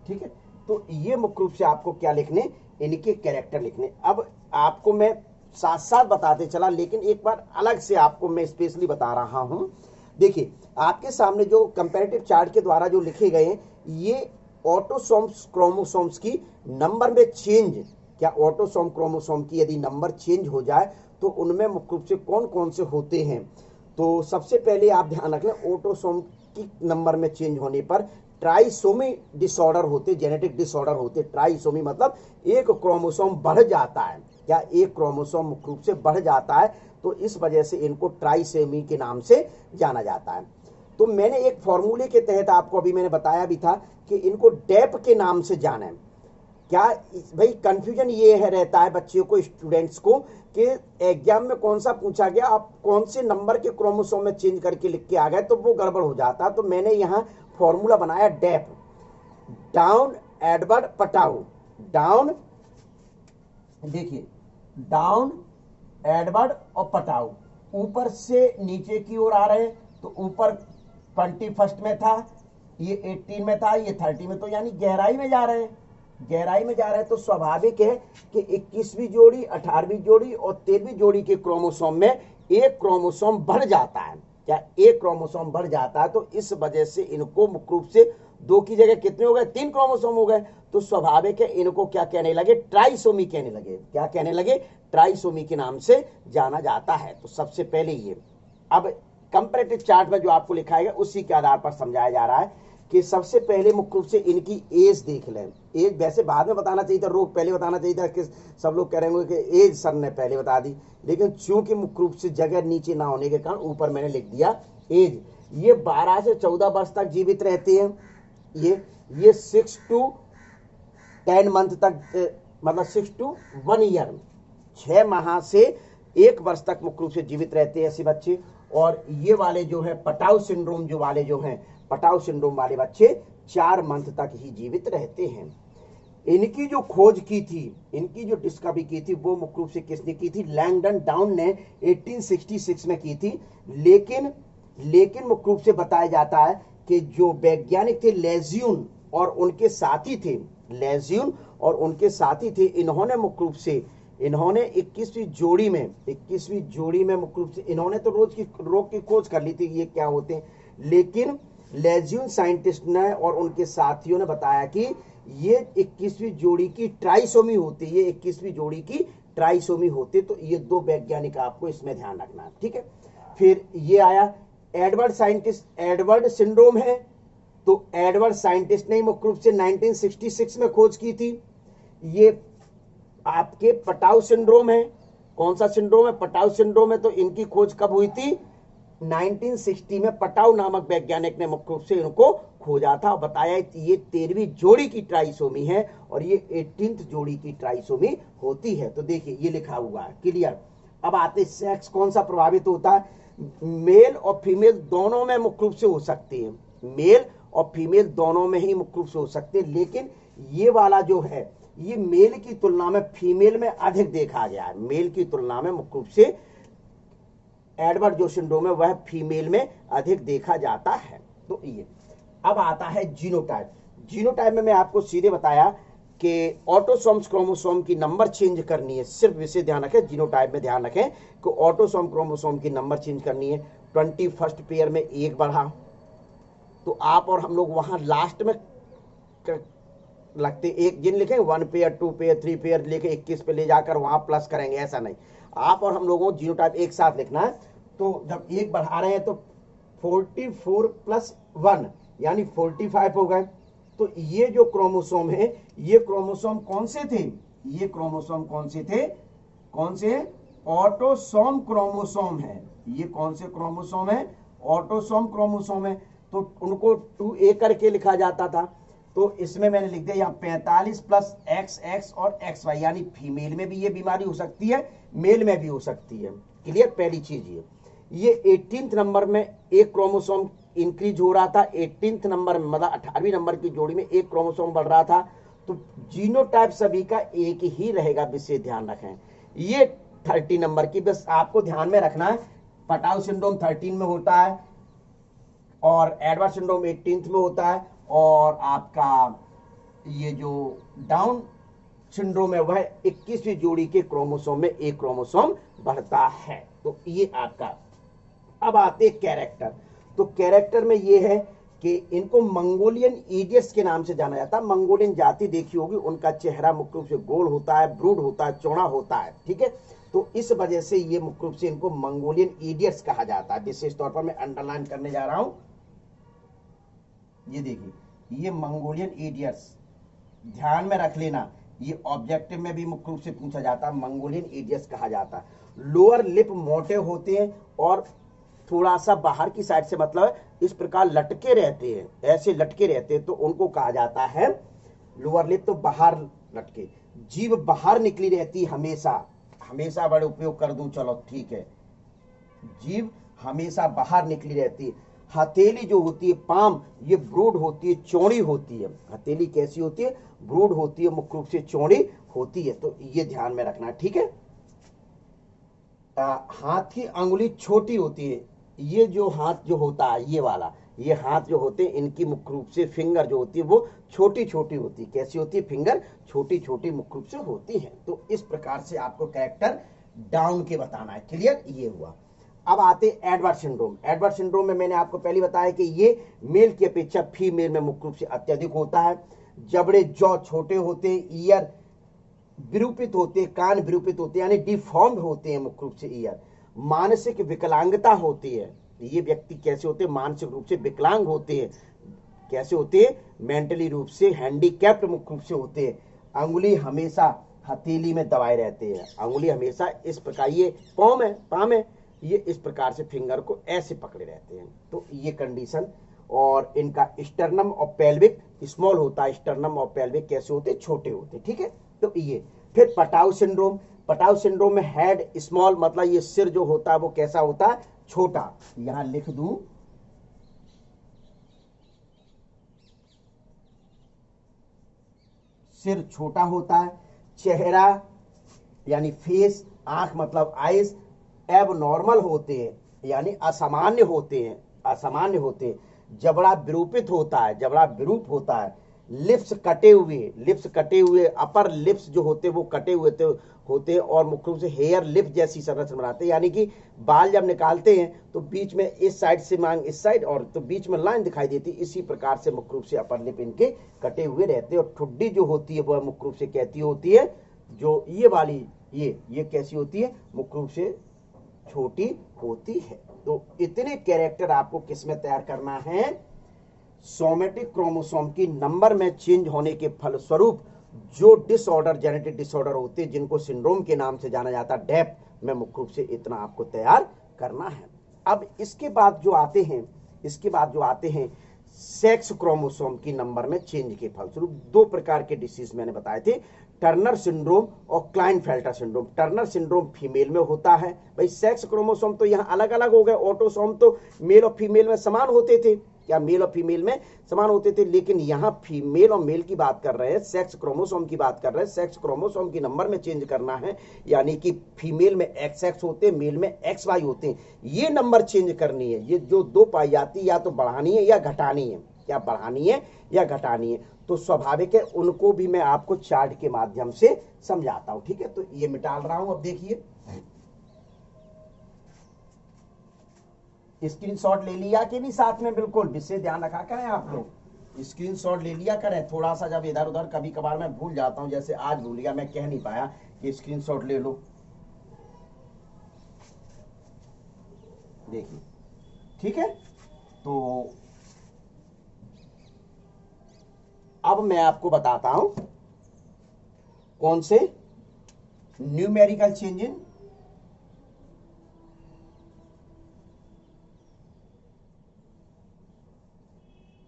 ठीक है। तो ये मुख्य रूप से आपको क्या लिखने, इनके कैरेक्टर लिखने। अब आपको मैं साथ साथ बताते चला, लेकिन एक बार अलग से आपको मैं स्पेशली बता रहा हूं। देखिए आपके सामने जो कंपैरेटिव चार्ट के द्वारा जो लिखे गए हैं, ये ऑटोसोम्स क्रोमोसोम्स की नंबर में चेंज, क्या ऑटोसोम क्रोमोसोम की यदि नंबर चेंज हो जाए तो उनमें मुख्य रूप से कौन कौन से होते हैं। तो सबसे पहले आप ध्यान रख लें, ऑटोसोम की नंबर में चेंज होने पर ट्राइसोमी डिसऑर्डर होते, जेनेटिक डिसऑर्डर होते। ट्राइसोमी मतलब एक क्रोमोसोम बढ़ जाता है, क्या एक क्रोमोसोम मुख्य रूप से बढ़ जाता है, तो इस वजह से इनको ट्राइसेमी के नाम से जाना जाता है। तो मैंने एक फॉर्मूले के तहत आपको अभी मैंने बताया भी था कि इनको डेप के नाम से जाना है। क्या भाई कंफ्यूजन ये है रहता है बच्चों को, स्टूडेंट्स को, कि एग्जाम में कौन सा पूछा गया, आप कौन से नंबर के क्रोमोसोम में चेंज करके लिख के आ गए, तो वो गड़बड़ हो जाता। तो मैंने यहाँ फॉर्मूला बनाया डेप, डाउन एडवर्ड पटाऊ, डाउन, देखिए डाउन एडवर्ड और पटाऊ, ऊपर से नीचे की ओर आ रहे हैं। तो ऊपर 21 में था, ये 18 में था, ये 30 में, तो यानी गहराई में जा रहे हैं, गहराई में जा रहे हैं। तो स्वाभाविक है कि 21वीं जोड़ी, 18वीं जोड़ी और 13वीं जोड़ी के क्रोमोसोम में एक क्रोमोसोम बढ़ जाता है, क्या एक क्रोमोसोम बढ़ जाता है। तो इस वजह से इनको मुख्य रूप से 2 की जगह कितने हो गए, 3 क्रोमोसोम हो गए। तो स्वाभाविक है इनको क्या कहने लगे, ट्राइसोमी कहने लगे। क्या कहने लगे, ट्राइसोमी के नाम से जाना जाता है। तो सबसे पहले ये, अब कंपैरेटिव चार्ट में जो आपको लिखा है उसी के आधार पर समझाया जा रहा है कि सबसे पहले मुख्य रूप से इनकी एज देख लें। एज वैसे बाद में बताना चाहिए था, रोग पहले बताना चाहिए था, कि सब लोग कह रहे होंगे कि एज सर ने पहले बता दी, लेकिन चूंकि मुख्य रूप से जगह नीचे ना होने के कारण ऊपर मैंने लिख दिया एज। ये 12 से 14 वर्ष तक जीवित रहते हैं। ये 6 to 10 मंथ तक, मतलब 6 to 1 ईयर, 6 माह से 1 वर्ष तक मुख्य रूप से जीवित रहते हैं ऐसे बच्चे। और ये वाले जो है पटाऊ सिंड्रोम, जो वाले जो हैं पटाऊ सिंड्रोम वाले बच्चे 4 मंथ तक ही जीवित रहते हैं। इनकी जो खोज की थी, इनकी जो डिस्कवरी की थी, वो मुख्य रूप से किसने की थी, लैंगडन डाउन ने 1866 में की थी। लेकिन मुख्य रूप से बताया जाता है कि जो वैज्ञानिक थे लेज्यून और उनके साथी थे, लेज्यून और उनके साथी थे, इन्होंने मुख्य रूप से 21वीं जोड़ी में मुख्य रूप से इन्होंने तो रोग की खोज कर ली थी ये क्या होते हैं, लेकिन लेज्यून साइंटिस्ट ने और उनके साथियों ने बताया कि ये 21वीं जोड़ी की ट्राइसोमी होती है, ये 21वीं जोड़ी की ट्राइसोमी होती है। तो ये 2 वैज्ञानिक आपको इसमें ध्यान रखना है, ठीक है। फिर ये आया एडवर्ड सिंड्रोम है, तो एडवर्ड साइंटिस्ट ने मुख्य रूप से 1966 में खोज की थी। ये आपके पटाऊ सिंड्रोम है, कौन सा सिंड्रोम है, पटाऊ सिंड्रोम है। तो इनकी खोज कब हुई थी, 1960 में पटाऊ नामक वैज्ञानिक ने मुख्य रूप से इनको खोजा था, बताया कि ये 13वीं जोड़ी की ट्राइसोमी है और ये 18th जोड़ी की ट्राइसोमी होती है। तो देखिए ये लिखा हुआ है, क्लियर। अब आते सेक्स कौन सा प्रभावित होता है, मेल और फीमेल दोनों में मुख्य रूप से हो सकती है, मेल और फीमेल दोनों में ही मुख्य रूप से हो सकते हैं। लेकिन ये वाला जो है ये मेल की तुलना में फीमेल में अधिक देखा गया है, मेल की तुलना में मुख्य रूप से एडवर्ड जो सिंड्रोम है वह फीमेल में अधिक देखा जाता है। तो ये अब आता है जीनोटाइप। जीनोटाइप में मैं आपको सीधे बताया कि ऑटोसोम्स क्रोमोसोम की नंबर चेंज करनी है, सिर्फ विषय ध्यान रखें, जीनोटाइप में ध्यान रखें कि ऑटोसोम क्रोमोसोम की नंबर चेंज करनी है। 21st पेयर में 1 बढ़ा, तो आप और हम लोग वहां लास्ट में लगते एक जिन लिखेंगे 1 पेयर 2 पेयर 3 पेयर लेके 21 पे ले जाकर वहां प्लस करेंगे, ऐसा नहीं। आप और हम लोगों को जीनोटाइप एक साथ लिखना है। तो जब 1 बढ़ा रहे हैं तो 44 + 1 यानी 45 हो गए। तो ये जो क्रोमोसोम है, ये क्रोमोसोम कौन से थे? ये क्रोमोसोम कौन से थे? कौन से? ऑटोसोम क्रोमोसोम है। ये कौन से क्रोमोसोम है? ऑटोसोम क्रोमोसोम है। तो उनको 2a करके लिखा जाता था। तो इसमें मैंने लिख दिया यहाँ 45 प्लस XX और XY, यानी फीमेल में भी ये बीमारी हो सकती है, मेल में भी हो सकती है। क्लियर? पहली चीज ये 18th नंबर में एक क्रोमोसोम इंक्रीज हो रहा था, 18th नंबर में मतलब 18वीं नंबर की जोड़ी में एक क्रोमोसोम बढ़ रहा था। तो जीनोटाइप सभी का एक ही रहेगा, विशेष ध्यान रखें। ये 30 नंबर की, बस आपको ध्यान में रखना है, पटाउ सिंड्रोम 13 में होता है और एडवर्ड सिंड्रोम 18th में होता है, और आपका ये जो डाउन सिंड्रोम है वह 21वीं जोड़ी के क्रोमोसोम में एक क्रोमोसोम बढ़ता है। तो ये आपका। अब आते कैरेक्टर। तो कैरेक्टर में ये है कि इनको मंगोलियन इडियट्स के नाम से जाना जाता है। मंगोलियन जाति देखी होगी, उनका चेहरा मुख्य रूप से गोल होता है, ब्रूड होता है, चौड़ा होता है, ठीक है। तो इस वजह से ये मुख्य रूप से इनको मंगोलियन इडियट्स कहा जाता है। विशेष तौर पर मैं अंडरलाइन करने जा रहा हूं, ये देखिए, ये मंगोलियन इडियट्स, ध्यान में रख लेना, ये ऑब्जेक्टिव में भी मुख्य रूप से पूछा जाता है, मंगोलियन इडियट्स कहा जाता है। लोअर लिप मोटे होते हैं और थोड़ा सा बाहर की साइड से, मतलब इस प्रकार लटके रहते हैं, ऐसे लटके रहते हैं, तो उनको कहा जाता है लोअर लिप, तो बाहर लटके। जीभ बाहर निकली रहती हमेशा, हमेशा वर्ड उपयोग कर दूं, चलो ठीक है, जीभ हमेशा बाहर निकली रहती है। हथेली जो होती है, पाम, ये ब्रूड होती है, चौड़ी होती है। हथेली कैसी होती है? ब्रूड होती है, मुख्य रूप से चौड़ी होती है। तो ये ध्यान में रखना, ठीक है। हाथ की अंगुली छोटी होती है। ये जो हाथ जो होता है, ये वाला, ये हाथ जो होते हैं, इनकी मुख्य रूप से फिंगर जो होती है वो छोटी छोटी होती है। कैसी होती है? फिंगर छोटी छोटी मुख्य रूप से होती है। तो इस प्रकार से आपको कैरेक्टर डाउन के बताना है। क्लियर? ये हुआ। अब आते एडवर्ड सिंड्रोम। एडवर्ड सिंड्रोम में मैंने आपको पहले बताया कि ये मेल की अपेक्षा फीमेल में मुख्य रूप से अत्यधिक होता है। जबड़े, जॉ छोटे होते हैं, ईयर विरूपित होते, कान विरूपित होते, यानी डिफॉर्म्ड होते हैं मुख्य रूप से ईयर। मानसिक विकलांगता होती है। ये व्यक्ति कैसे होते हैं? मानसिक रूप से विकलांग होते हैं। कैसे होते हैं? मेंटली रूप से हैंडीकैप्ड मुख्य रूप से होते हैं। अंगुली हमेशा हथेली में दबाए रहते हैं, अंगुली हमेशा इस प्रकार, ये पाम है, ये इस प्रकार से फिंगर को ऐसे पकड़े रहते हैं। तो ये कंडीशन। और इनका स्टर्नम और पेल्विक स्मॉल होता है, स्टर्नम और पेल्विक कैसे होते? छोटे होते, ठीक है। तो ये फिर पटाउ सिंड्रोम। पटाउ सिंड्रोम में हेड स्मॉल, मतलब ये सिर जो होता है वो कैसा होता है? छोटा। यहां लिख दूं, सिर छोटा होता है। चेहरा यानी फेस, आंख मतलब आइज एब नॉर्मल होते हैं, यानी असामान्य होते हैं, असामान्य होते हैं। जबड़ा विरूपित होता है, जबड़ा विरूप होता है। लिप्स कटे हुए, लिप्स कटे हुए, अपर लिप्स जो होते हैं वो कटे हुए होते हैं, और मुख्य रूप से हेयर लिप जैसी संरचना बनाते हैं, यानी कि बाल जब निकालते हैं तो बीच में इस साइड से मांग इस साइड, और तो बीच में लाइन दिखाई देती है। इसी प्रकार से मुख्य रूप से अपर लिप इनके कटे हुए रहते हैं। और ठुड्डी जो होती है वह मुख्य रूप से कहती होती है, जो ये वाली, ये कैसी होती है? मुख्य रूप से छोटी होती है। तो इतने कैरेक्टर आपको किसमें तैयार करना है? सोमेटिक क्रोमोसोम की नंबर में चेंज होने के फलस्वरूप जो डिसऑर्डर, जेनेटिक डिसऑर्डर होते हैं, जिनको सिंड्रोम के नाम से जाना जाता है, डेप में, मुख्य रूप से इतना आपको तैयार करना है। अब इसके बाद जो आते हैं, इसके बाद जो आते हैं सेक्स क्रोमोसोम की नंबर में चेंज के फलस्वरूप दो प्रकार के डिसीज मैंने बताए थे, टर्नर सिंड्रोम और Klinefelter syndrome. Turner syndrome female में होता है। भाई सेक्स क्रोमोसोम तो यहाँ अलग अलग हो गए, ऑटोसोम तो मेल और फीमेल में समान होते थे, क्या मेल और फीमेल में समान होते थे, लेकिन यहाँ फीमेल और मेल की बात कर रहे हैं, सेक्स क्रोमोसोम की बात कर रहे हैं। सेक्स क्रोमोसोम की नंबर में चेंज करना है, यानी कि फीमेल में XX होते, मेल में XY होते हैं। ये नंबर चेंज करनी है। ये जो दो पाई जाती, या तो बढ़ानी है या घटानी है, क्या बढ़ानी है या घटानी है। तो स्वाभाविक है, उनको भी मैं आपको चार्ट के माध्यम से समझाता हूं, ठीक है। तो ये मिटाल रहा हूं, अब देखिए स्क्रीनशॉट ले लिया कि नहीं? साथ में बिल्कुल विशेष ध्यान रखा करें आप लोग, स्क्रीनशॉट ले लिया करें। थोड़ा सा जब इधर उधर कभी कभार मैं भूल जाता हूं, जैसे आज भूल गया, मैं कह नहीं पाया कि स्क्रीनशॉट ले लो। देखिए, ठीक है। तो अब मैं आपको बताता हूं कौन से न्यूमेरिकल चेंज इन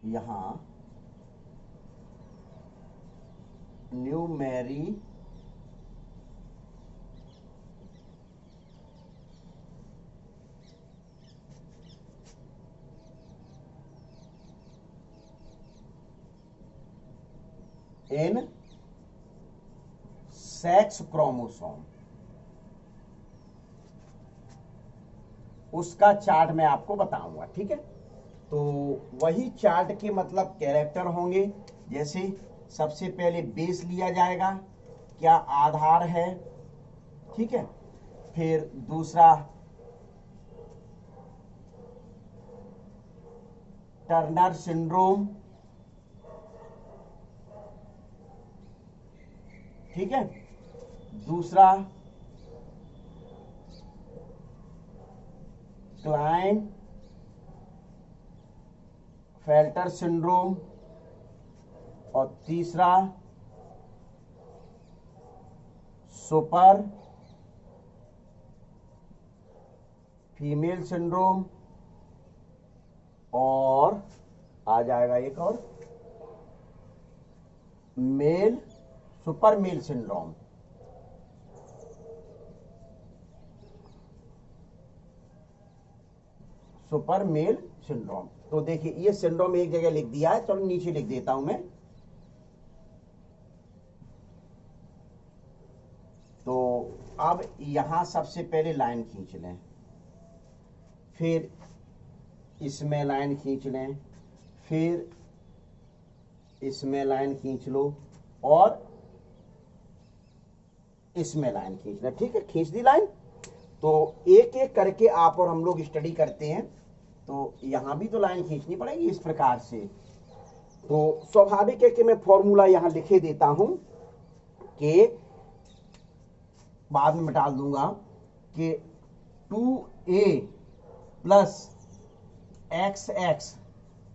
यहां न्यूमेरी इन सेक्स क्रोमोसोम, उसका चार्ट मैं आपको बताऊंगा। ठीक है, तो वही चार्ट के मतलब कैरेक्टर होंगे। जैसे सबसे पहले बेस लिया जाएगा, क्या आधार है। ठीक है, फिर दूसरा टर्नर सिंड्रोम। ठीक है, दूसरा क्लाइन फेल्टर सिंड्रोम, और तीसरा सुपर फीमेल सिंड्रोम, और आ जाएगा एक और male super male syndrome. Super male syndrome. तो देखिए ये सिंड्रोम एक जगह लिख दिया है, चलो नीचे लिख देता हूं मैं। तो अब यहां सबसे पहले लाइन खींच लें, फिर इसमें लाइन खींच लें, फिर इसमें लाइन खींच लो, और इसमें लाइन खींच लें। ठीक है, खींच दी लाइन। तो एक एक करके आप और हम लोग स्टडी करते हैं, तो यहां भी तो लाइन खींचनी पड़ेगी इस प्रकार से। तो स्वाभाविक है कि मैं फॉर्मूला यहां लिखे देता हूं कि बाद में मैं डाल दूंगा कि 2a प्लस एक्स एक्स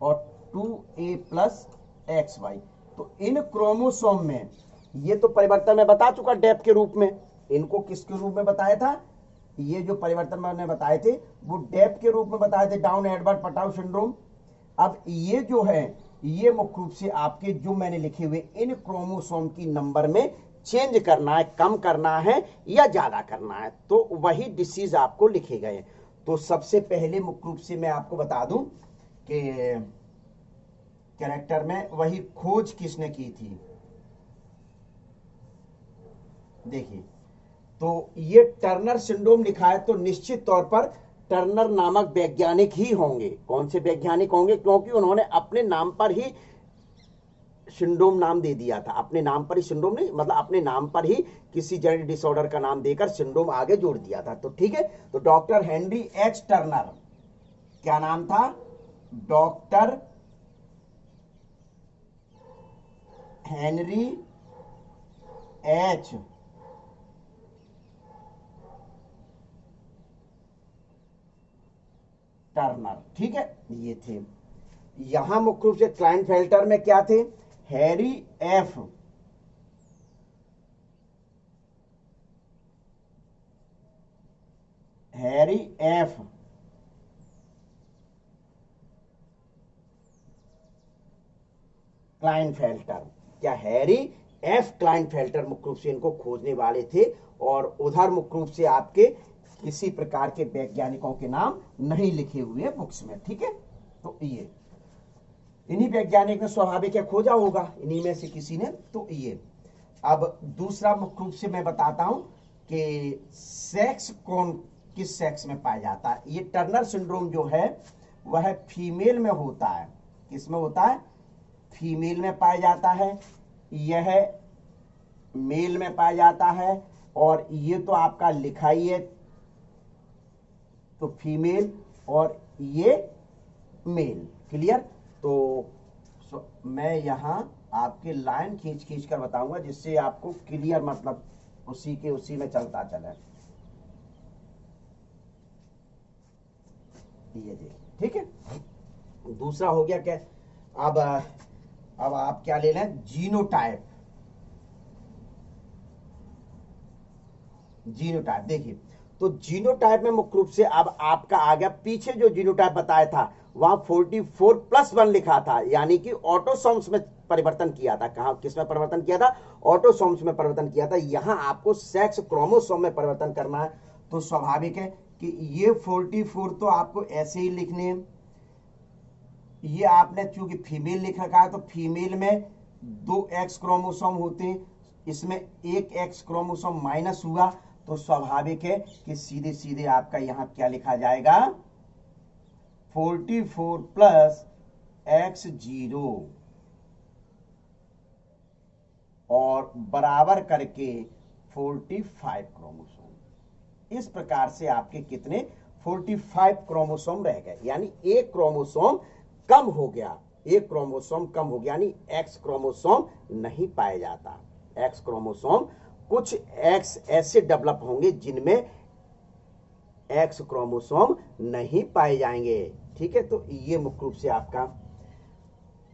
और 2a प्लस एक्स वाई। तो इन क्रोमोसोम में ये तो परिवर्तन मैं बता चुका डेप के रूप में। इनको किसके रूप में बताया था? ये जो परिवर्तन मैंने बताए थे वो डेप के रूप में बताए थे, डाउन एडवर्ड पटाउ सिंड्रोम। अब ये जो है ये मुख्य रूप से आपके जो मैंने लिखे हुए इन क्रोमोसोम की नंबर में चेंज करना है, कम करना है या ज्यादा करना है, तो वही डिसीज आपको लिखे गए। तो सबसे पहले मुख्य रूप से मैं आपको बता दूं कि कैरेक्टर में वही खोज किसने की थी। देखिए, तो ये टर्नर सिंड्रोम लिखा है, तो निश्चित तौर पर टर्नर नामक वैज्ञानिक ही होंगे। कौन से वैज्ञानिक होंगे? क्योंकि उन्होंने अपने नाम पर ही सिंड्रोम नाम दे दिया था। अपने नाम पर ही सिंड्रोम नहीं, मतलब अपने नाम पर ही किसी जेनेटिक डिसऑर्डर का नाम देकर सिंड्रोम आगे जोड़ दिया था। तो ठीक है, तो डॉक्टर हेनरी एच टर्नर, क्या नाम था? Doctor Henry H Turner. ठीक है, ये थे। यहां मुख्य रूप से क्लाइनफेल्टर में क्या थे? Harry F Harry F Klinefelter. क्या हैरी एफ क्लाइनफेल्टर मुख्य रूप से इनको खोजने वाले थे, और उधर मुख्य रूप से आपके किसी प्रकार के वैज्ञानिकों के नाम नहीं लिखे हुए बुक्स में। ठीक है, तो ये इन्हीं वैज्ञानिक ने स्वाभाविक है खोजा होगा, इन्हीं में से किसी ने। तो ये अब दूसरा मुख्य रूप से मैं बताता हूं कि सेक्स कौन किस सेक्स में पाया जाता है। ये टर्नर सिंड्रोम जो है वह फीमेल में होता है। किस में होता है? फीमेल में पाया जाता है। यह मेल में पाया जाता है, और ये तो आपका लिखा ही है, तो फीमेल, और ये मेल। क्लियर? तो मैं यहां आपके लाइन खींच खींच कर बताऊंगा जिससे आपको क्लियर मतलब उसी में चलता चले। ये देखिए, ठीक है। दूसरा हो गया क्या? अब अब आप क्या ले लें, जीनोटाइप। जीनोटाइप देखिए, तो जीनोटाइप में मुख्य रूप से अब आपका आ गया, पीछे जो जीनोटाइप बताया था वहां 44+1 लिखा था, यानी कि ऑटोसोम्स में परिवर्तन किया था। कहां, किसमें परिवर्तन किया था, ऑटोसोम्स में परिवर्तन किया था। यहां आपको सेक्स क्रोमोसोम में परिवर्तन करना है, तो स्वाभाविक है कि ये 44 तो आपको ऐसे ही लिखने हैं। ये आपने चूंकि फीमेल लिख रखा है तो फीमेल में 2 एक्स क्रोमोसोम होते हैं, इसमें 1 एक्स क्रोमोसोम माइनस हुआ, तो स्वाभाविक है कि सीधे सीधे आपका यहां क्या लिखा जाएगा, 44+X0 और बराबर करके 45 क्रोमोसोम। इस प्रकार से आपके कितने, 45 क्रोमोसोम रह गए, यानी एक क्रोमोसोम कम हो गया, एक क्रोमोसोम कम हो गया, यानी एक्स क्रोमोसोम नहीं पाया जाता। एक्स क्रोमोसोम, कुछ एक्स ऐसे डेवलप होंगे जिनमें एक्स क्रोमोसोम नहीं पाए जाएंगे। ठीक है, तो ये मुख्य रूप से आपका।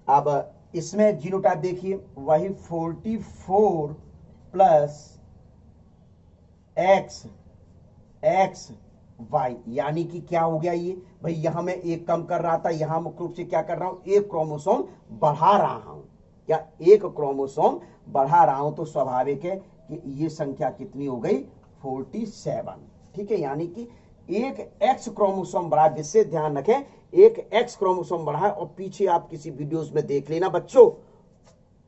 अब इसमें जीनोटाइप देखिए, वही 44+XY, यानी कि क्या हो गया ये भाई, यहां मैं एक कम कर रहा था, यहां मुख्य रूप से क्या कर रहा हूं, एक क्रोमोसोम बढ़ा रहा हूं, क्या एक क्रोमोसोम बढ़ा रहा हूं, तो स्वाभाविक है कि ये संख्या कितनी हो गई, 47। ठीक है, यानी कि एक एक्स क्रोमोसोम बढ़ा, विशेष ध्यान रखें, एक एक्स क्रोमोसोम बढ़ा है। और पीछे आप किसी वीडियोस में देख लेना बच्चों,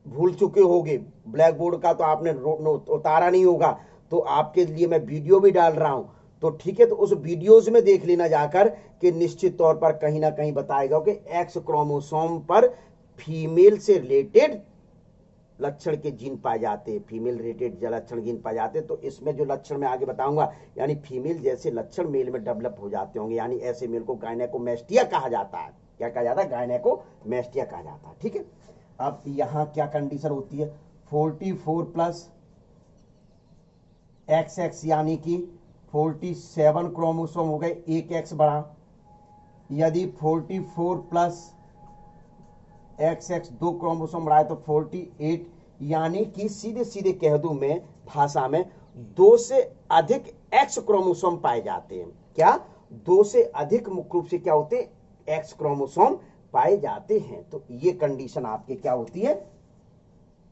भूल चुके होगे, ब्लैक बोर्ड का तो आपने उतारा नहीं होगा, तो आपके लिए मैं वीडियो भी डाल रहा हूं, तो ठीक है, तो उस वीडियोज में देख लेना जाकर कि निश्चित तौर पर कहीं ना कहीं बताएगा कि एक्स क्रोमोसोम पर फीमेल से रिलेटेड लक्षण के जीन पाए जाते हैं, फीमेल रिलेटेड लक्षण जीन पाए जाते हैं। तो इसमें जो लक्षण मैं आगे बताऊंगा, यानी फीमेल जैसे लक्षण मेल में डेवलप हो जाते होंगे, यानी ऐसे मेल को गायनेकोमेस्टिया कहा जाता है। क्या कहा जाता है, गायनेकोमेस्टिया कहा जाता है। ठीक है, अब यहां क्या कंडीशन होती है, 44+XX, यानी कि 47 क्रोमोसोम हो गए, एक एक्स बढ़ा। यदि 44+XX 2 क्रोमोसोम बढ़ाए तो 48, यानी कि सीधे सीधे कह दूं मैं भाषा में, 2 से अधिक एक्स क्रोमोसोम पाए जाते हैं। क्या, 2 से अधिक मुख्य रूप से क्या होते हैं, एक्स क्रोमोसोम पाए जाते हैं। तो ये कंडीशन आपके क्या होती है,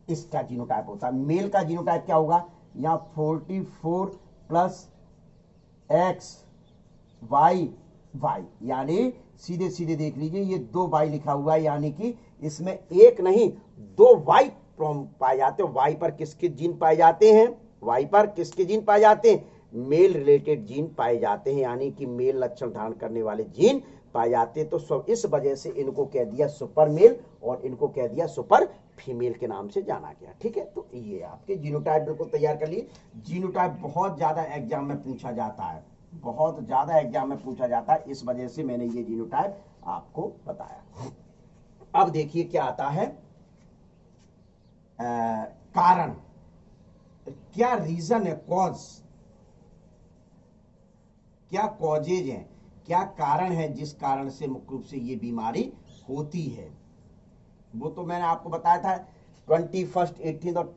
इसका जीनोटाइप होता है। मेल का जीनोटाइप क्या होगा, यहां 44+XY, यानी सीधे सीधे देख लीजिए, ये 2 वाई लिखा हुआ है, यानी कि इसमें एक नहीं 2 वाई पाए जाते हैं। वाई पर किसके जीन पाए जाते हैं, वाई पर किसके जीन पाए जाते हैं, मेल रिलेटेड जीन पाए जाते हैं, यानी कि मेल लक्षण धारण करने वाले जीन पाए जाते हैं। तो इस वजह से इनको कह दिया सुपर मेल और इनको कह दिया सुपर फीमेल के नाम से जाना गया। ठीक है, तो ये आपके जीनोटाइप बिल्कुल तैयार कर लिए। जीनोटाइप बहुत ज्यादा एग्जाम में पूछा जाता है, बहुत ज्यादा एग्जाम में पूछा जाता है, इस वजह से मैंने ये जीनोटाइप आपको बताया। अब देखिए क्या आता है, कारण, क्या रीजन है, कॉज, क्या कॉजेज हैं, क्या कारण है जिस कारण से मुख्य रूप से ये बीमारी होती है। वो तो मैंने आपको बताया था, 21, 18 और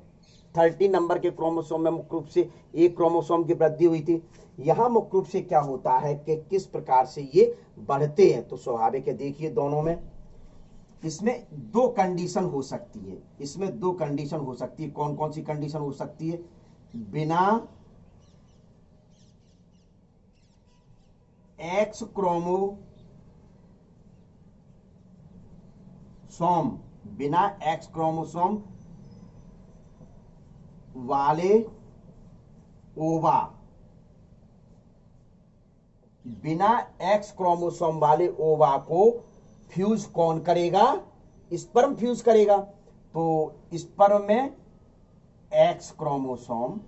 13 नंबर के क्रोमोसोम में मुख्य रूप से एक क्रोमोसोम की वृद्धि हुई थी। यहां मुख्य रूप से क्या होता है कि किस प्रकार से ये बढ़ते हैं, तो स्वाभाविक है, देखिए दोनों में, इसमें 2 कंडीशन हो सकती है, इसमें 2 कंडीशन हो सकती है। कौन कौन सी कंडीशन हो सकती है, बिना एक्स क्रोमोसोम, बिना एक्स क्रोमोसोम वाले ओवा, बिना एक्स क्रोमोसोम वाले ओवा को फ्यूज कौन करेगा, स्पर्म फ्यूज करेगा। तो स्पर्म में एक्स क्रोमोसोम,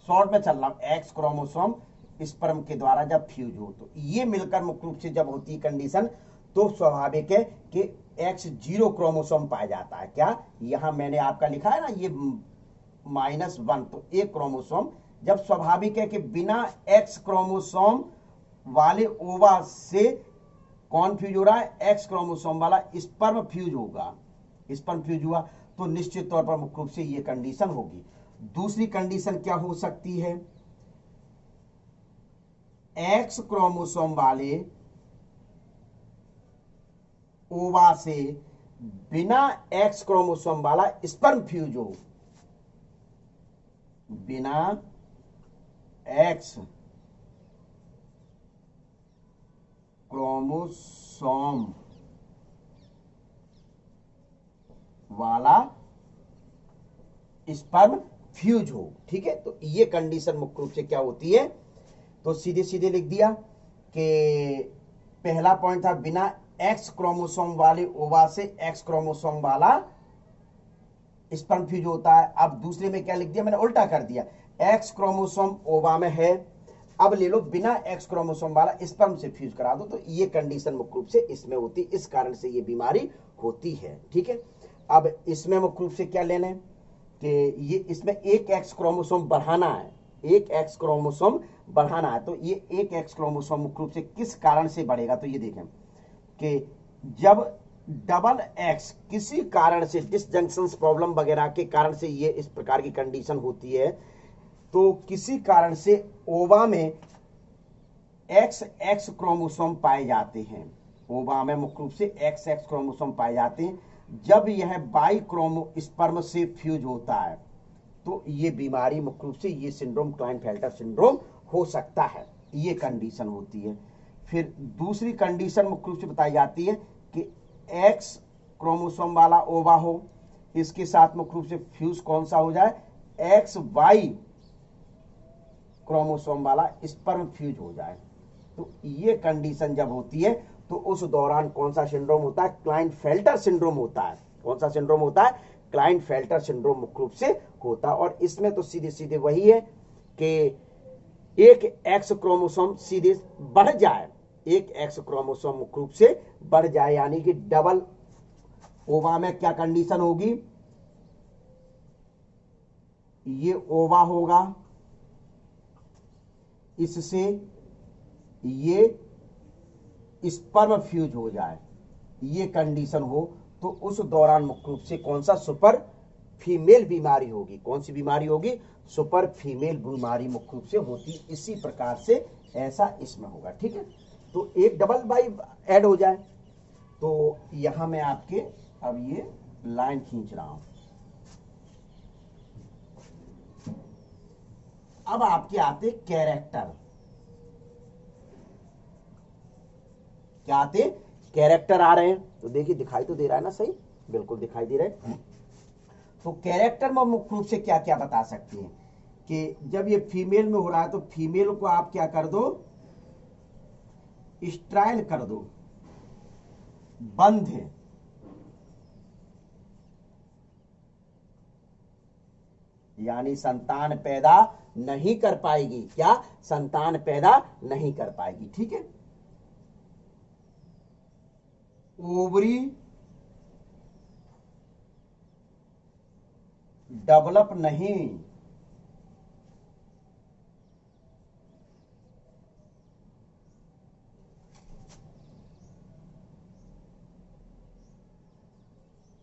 शॉर्ट में चल रहा हूं, एक्स क्रोमोसोम स्पर्म के द्वारा जब फ्यूज हो, तो ये मिलकर मुख्य रूप से जब होती है कंडीशन, तो स्वाभाविक है कि X0 क्रोमोसोम पाया जाता है। क्या, यहां मैंने आपका लिखा है ना ये -1, तो एक क्रोमोसोम, जब स्वाभाविक है कि बिना एक्स क्रोमोसोम वाले ओवा से कौन फ्यूज हो रहा है, एक्स क्रोमोसोम वाला स्पर्म फ्यूज होगा। स्पर्म फ्यूज हुआ, तो निश्चित तौर पर मुख्य रूप से ये कंडीशन होगी। दूसरी कंडीशन क्या हो सकती है, एक्स क्रोमोसोम वाले ओवा से बिना एक्स क्रोमोसोम वाला स्पर्म फ्यूज हो, बिना एक्स क्रोमोसोम वाला स्पर्म फ्यूज हो। ठीक है, तो ये कंडीशन मुख्य रूप से क्या होती है, तो सीधे सीधे लिख दिया कि पहला पॉइंट था बिना एक्स क्रोमोसोम वाले ओवा से एक्स क्रोमोसोम वाला स्पर्म फ्यूज होता है। अब दूसरे में क्या लिख दिया, मैंने उल्टा कर दिया, एक्स क्रोमोसोम ओवा में है, अब ले लो बिना एक्स क्रोमोसोम वाला स्पर्म से फ्यूज करा दो, तो ये कंडीशन मुख्य रूप से इसमें होती, इस कारण से ये बीमारी होती है। ठीक है, अब इसमें मुख्य रूप से क्या लेना है कि ये इसमें एक एक्स क्रोमोसोम बढ़ाना है, एक एक्स क्रोमोसोम बढ़ाना है, तो ये एक एक्स क्रोमोसोम मुख्य रूप से किस कारण से बढ़ेगा, तो ये देखें कि जब डबल एक्स किसी कारण से डिसजंक्शन प्रॉब्लम वगैरह के कारण से ये इस प्रकार की कंडीशन होती है, तो किसी कारण से ओवा में एक्स एक्स क्रोमोसोम पाए जाते हैं, ओवा में मुख्य रूप से एक्स एक्स क्रोमोसोम पाए जाते हैं, जब यह बाई क्रोमो स्पर्म से फ्यूज होता है, तो ये बीमारी मुख्य रूप से ये सिंड्रोम क्लाइनफेल्टर सिंड्रोम हो सकता है, ये कंडीशन होती है। फिर दूसरी कंडीशन मुख्य रूप से बताई जाती है कि एक्स क्रोमोसोम वाला ओवा हो, इसके साथ मुख्य रूप से फ्यूज कौन सा हो जाए, एक्स वाई क्रोमोसोम वाला स्पर्म फ्यूज हो जाए, तो ये कंडीशन जब होती है तो उस दौरान कौन सा सिंड्रोम होता है, क्लाइनफेल्टर सिंड्रोम होता है। कौन सा सिंड्रोम होता है, क्लाइनफेल्टर सिंड्रोम मुख्य रूप से होता है। और इसमें तो सीधे सीधे वही है कि एक एक्स क्रोमोसोम सीधे बढ़ जाए, एक एक्स क्रोमोसोम मुख्य रूप से बढ़ जाए, यानी कि डबल ओवा में क्या कंडीशन होगी, ये ओवा होगा, इससे ये स्पर्म फ्यूज हो जाए, ये कंडीशन हो, तो उस दौरान मुख्य रूप से कौन सा सुपर फीमेल बीमारी होगी, कौन सी बीमारी होगी, सुपर फीमेल बीमारी मुख्य रूप से होती। इसी प्रकार से ऐसा इसमें होगा। ठीक है, तो एक डबल बाई ऐड हो जाए, तो यहां मैं आपके अब ये लाइन खींच रहा हूं। अब आपके आते कैरेक्टर, क्या आते, कैरेक्टर आ रहे हैं, तो देखिए दिखाई तो दे रहा है ना, सही बिल्कुल दिखाई दे रहा है। तो कैरेक्टर में मुख्य रूप से क्या क्या बता सकते हैं कि जब ये फीमेल में हो रहा है तो फीमेल को आप क्या कर दो, स्ट्राइल कर दो, बंध, यानी संतान पैदा नहीं कर पाएगी, क्या, संतान पैदा नहीं कर पाएगी। ठीक है, ओवरी डेवलप नहीं,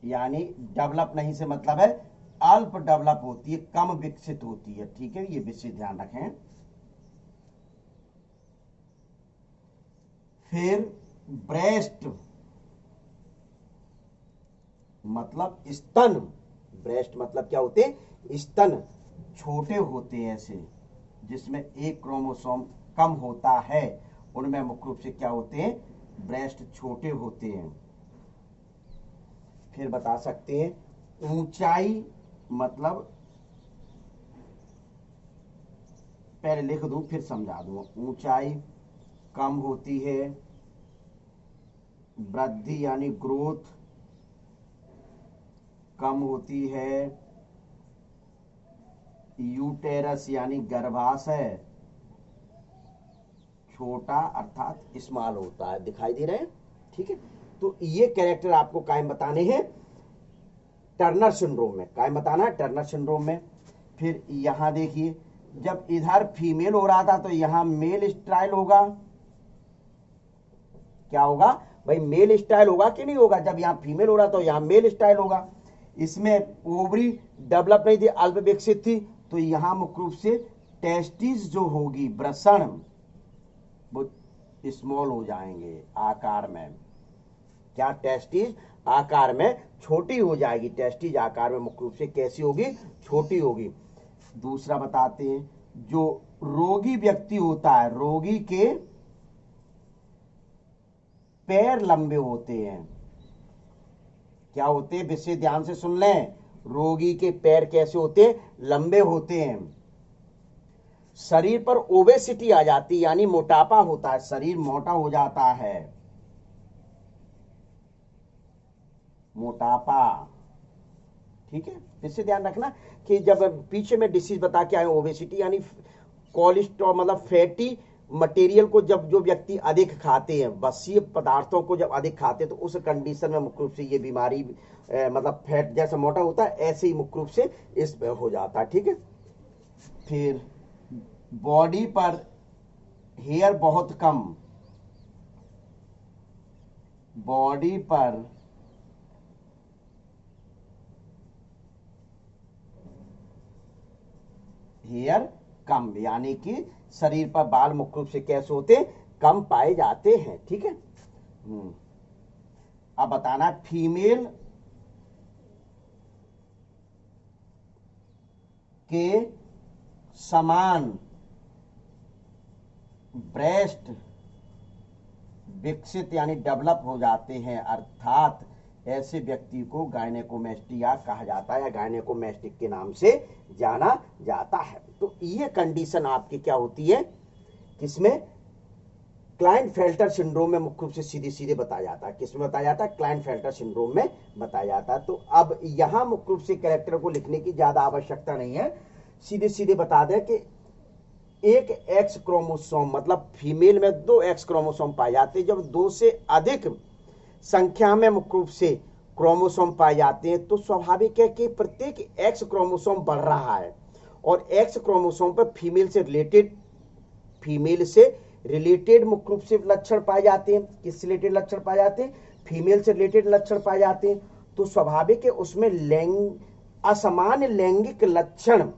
यानी डेवलप नहीं से मतलब है अल्प डेवलप होती है, कम विकसित होती है। ठीक है, ये विषय ध्यान रखें। फिर ब्रेस्ट मतलब स्तन, ब्रेस्ट मतलब क्या होते हैं, स्तन छोटे होते हैं ऐसे, जिसमें एक क्रोमोसोम कम होता है, उनमें मुख्य रूप से क्या होते हैं, ब्रेस्ट छोटे होते हैं। फिर बता सकते हैं ऊंचाई, मतलब पहले लिख दूं फिर समझा दूं, ऊंचाई कम होती है, वृद्धि यानी ग्रोथ कम होती है, यूटेरस यानी गर्भाशय छोटा अर्थात स्मॉल होता है, दिखाई दे रहे हैं। ठीक है, तो ये कैरेक्टर आपको कायम बताने हैं टर्नर सिंड्रोम में, कायम बताना है टर्नर सिंड्रोम में। फिर यहां देखिए, जब इधर फीमेल हो रहा था तो यहां मेल स्ट्राइल होगा, क्या होगा, भाई मेल स्टाइल होगा कि नहीं होगा, जब यहाँ फीमेल हो रहा तो यहाँ मेल स्टाइल होगा। इसमें ओवरी डेवलप नहीं थी, अल्प विकसित थी, तो यहाँ मुख्य रूप से टेस्टिस जो होगी, वृषण, वो स्मॉल हो जाएंगे आकार में। क्या टेस्टिस आकार में छोटी हो जाएगी, टेस्टिस आकार में मुख्य रूप से कैसी होगी, छोटी होगी। दूसरा बताते हैं, जो रोगी व्यक्ति होता है, रोगी के पैर लंबे होते हैं। क्या होते हैं, विषय ध्यान से सुन लें, रोगी के पैर कैसे होते हैं, लंबे होते हैं। शरीर पर ओबेसिटी आ जाती है, यानी मोटापा होता है, शरीर मोटा हो जाता है, मोटापा। ठीक है, इससे ध्यान रखना कि जब पीछे में डिसीज बता के आए, ओबेसिटी यानी कोलेस्ट्रॉल, मतलब फैटी मटेरियल को जब जो व्यक्ति अधिक खाते हैं, वसीय पदार्थों को जब अधिक खाते हैं, तो उस कंडीशन में मुख्य रूप से ये बीमारी मतलब फैट जैसा मोटा होता है, ऐसे ही मुख्य रूप से इस पे हो जाता है। ठीक है, फिर बॉडी पर हेयर बहुत कम, बॉडी पर हेयर कम, यानी कि शरीर पर बाल मुख्य रूप से कैसे होते हैं, कम पाए जाते हैं। ठीक है, अब बताना, फीमेल के समान ब्रेस्ट विकसित यानी डेवलप हो जाते हैं, अर्थात ऐसे व्यक्ति को गायनेकोमेस्टिया कहा जाता है, या गायनेकोमेस्टिक के नाम से जाना जाता है। तो ये कंडीशन आपकी क्या होती है, किसमें, क्लाइनफेल्टर सिंड्रोम में मुख्य रूप से सीधे सीधे बताया जाता है। किसमें बताया जाता है, क्लाइनफेल्टर सिंड्रोम में बताया जाता है। तो अब यहां मुख्य रूप से कैरेक्टर को लिखने की ज्यादा आवश्यकता नहीं है, सीधे सीधे बता दें कि एक एक्स क्रोमोसोम, मतलब फीमेल में 2 एक्स क्रोमोसोम पाए जाते हैं। जब 2 से अधिक संख्या में मुख्य रूप से क्रोमोसोम पाए जाते हैं, तो स्वाभाविक है कि प्रत्येक एक्स क्रोमोसोम बढ़ रहा है, और एक्स क्रोमोसोम पर फीमेल से रिलेटेड मुख्य रूप से लक्षण पाए जाते हैं। किससे रिलेटेड लक्षण पाए जाते हैं, फीमेल से रिलेटेड लक्षण पाए जाते हैं। तो स्वाभाविक है उसमें असामान्य लैंगिक लक्षण,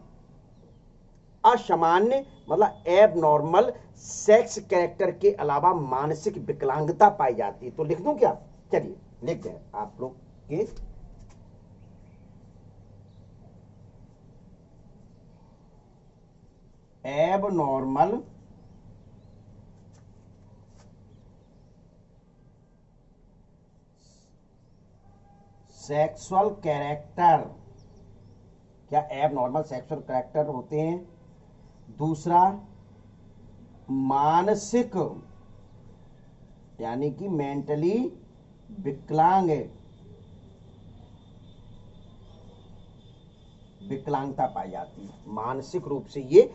असामान्य मतलब एब नॉर्मल सेक्स कैरेक्टर के अलावा मानसिक विकलांगता पाई जाती है। तो लिख दूं क्या, चलिए लिखते हैं आप लोग के, एब नॉर्मल सेक्सुअल कैरेक्टर, क्या एब नॉर्मल सेक्सुअल कैरेक्टर होते हैं। दूसरा, मानसिक यानी कि मेंटली विकलांग, विकलांगता पाई जाती है, मानसिक रूप से ये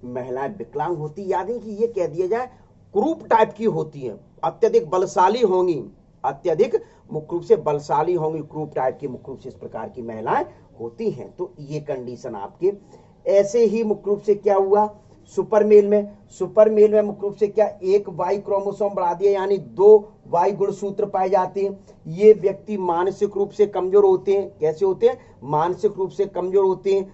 महिलाएं विकलांग होती। यानी कि ये कह दिया जाए क्रूप टाइप की होती हैं, अत्यधिक बलशाली होंगी, अत्यधिक मुख्य रूप से बलशाली होंगी, क्रूप टाइप की मुख्य रूप से इस प्रकार की महिलाएं होती हैं। तो ये कंडीशन आपके। ऐसे ही मुख्य रूप से क्या हुआ, सुपरमेल में मुख्य रूप से क्या, एक वाई क्रोमोसोम बढ़ा दिया, यानी 2 वाई गुणसूत्र पाए जाते हैं। ये व्यक्ति मानसिक रूप से कमजोर होते हैं। कैसे होते हैं, मानसिक रूप से कमजोर होते हैं।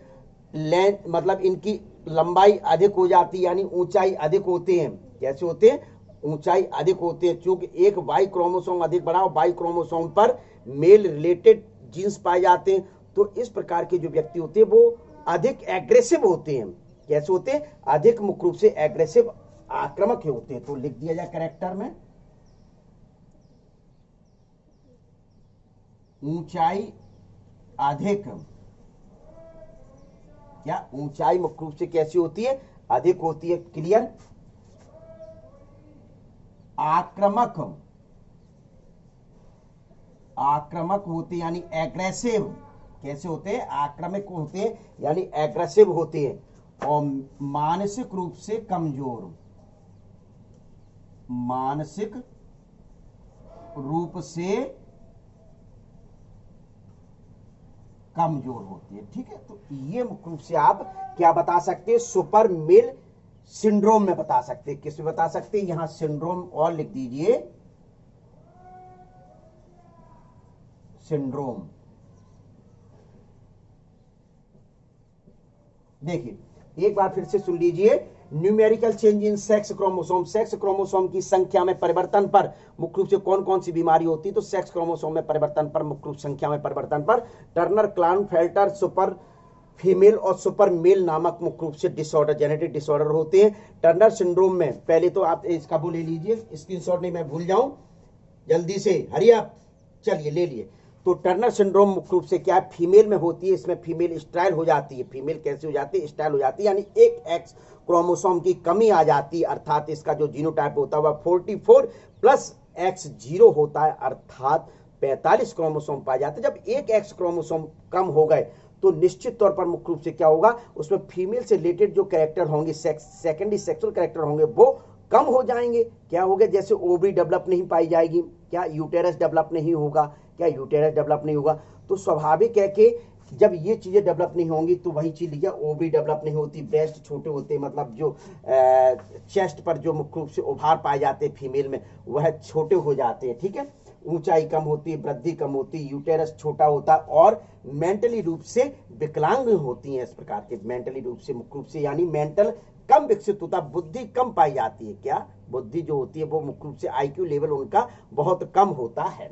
मतलब इनकी लंबाई अधिक हो जाती है, यानी ऊंचाई अधिक होते हैं। कैसे होते हैं, ऊंचाई अधिक होते हैं, क्योंकि एक वाई क्रोमोसोम अधिक बढ़ा, वाई क्रोमोसोम पर मेल रिलेटेड जीन्स पाए जाते हैं। तो इस प्रकार के जो व्यक्ति होते हैं वो अधिक एग्रेसिव होते हैं। कैसे होते हैं, अधिक मुख्य रूप से एग्रेसिव, आक्रामक होते हैं। तो लिख दिया जाए कैरेक्टर में, ऊंचाई अधिक, क्या ऊंचाई मुख्य रूप से कैसी होती है, अधिक होती है। क्लियर, आक्रामक, आक्रामक होते यानी एग्रेसिव। कैसे होते हैं, आक्रामक होते हैं यानी एग्रेसिव होते हैं। और मानसिक रूप से कमजोर, मानसिक रूप से कमजोर होती है। ठीक है, तो ये मुख्य रूप से आप क्या बता सकते हैं, सुपर मेल सिंड्रोम में बता सकते हैं। किस में बता सकते हैं, यहां सिंड्रोम और लिख दीजिए, सिंड्रोम। देखिए एक बार फिर से सुन लीजिए, न्यूमेरिकल चेंज इन सेक्स क्रोमोसोम, सेक्स क्रोमोसोम की संख्या में परिवर्तन पर मुख्य रूप से कौन कौन सी बीमारी होती है, तो सेक्स क्रोमोसोम में परिवर्तन पर, मुख्य रूप संख्या में परिवर्तन पर टर्नर क्लाइनफेल्टर सुपर फीमेल और सुपर मेल नामक मुख्य रूप से डिसऑर्डर, जेनेटिक डिसऑर्डर होते हैं। टर्नर सिंड्रोम में पहले तो आप इसका वो ले लीजिए, स्क्रीनशॉट नहीं मैं भूल जाऊं, जल्दी से हरी आप, चलिए ले लिए। तो टर्नर सिंड्रोम मुख्य रूप से क्या है, फीमेल में होती है, इसमें फीमेल स्टाइल हो जाती है। फीमेल कैसे हो जाती है, स्टाइल हो जाती है, यानी एक एक्स क्रोमोसोम की कमी आ जाती है, अर्थात इसका जो जीनोटाइप होता है वह 44 प्लस एक्स 0 होता है, अर्थात 45 क्रोमोसोम पाए जाते हैं। जब एक एक्स क्रोमोसोम कम हो गए तो निश्चित तौर पर मुख्य रूप से क्या होगा, उसमें फीमेल से रिलेटेड जो कैरेक्टर होंगे, सेकेंडरी सेक्सुअल कैरेक्टर होंगे, वो कम हो जाएंगे। क्या हो गया, जैसे ओवरी डेवलप नहीं पाई जाएगी, क्या यूटेरस डेवलप नहीं होगा, क्या यूटेरस डेवलप नहीं होगा। तो स्वाभाविक है कि जब ये चीजें डेवलप नहीं होंगी तो वही चीज लिखा, ओवरी डेवलप नहीं होती, ब्रेस्ट छोटे होते, मतलब जो चेस्ट पर जो मुख्य रूप से उभार पाए जाते हैं फीमेल में वह छोटे हो जाते हैं, ठीक है, ऊंचाई कम होती है, वृद्धि कम होती है, यूटेरस छोटा होता है और मेंटली रूप से विकलांग होती हैं। इस प्रकार के मेंटली रूप से मुख्य रूप से यानी मेंटल कम विकसित होता, बुद्धि कम पाई जाती है। क्या बुद्धि जो होती है वो मुख्य रूप से आईक्यू लेवल उनका बहुत कम होता है।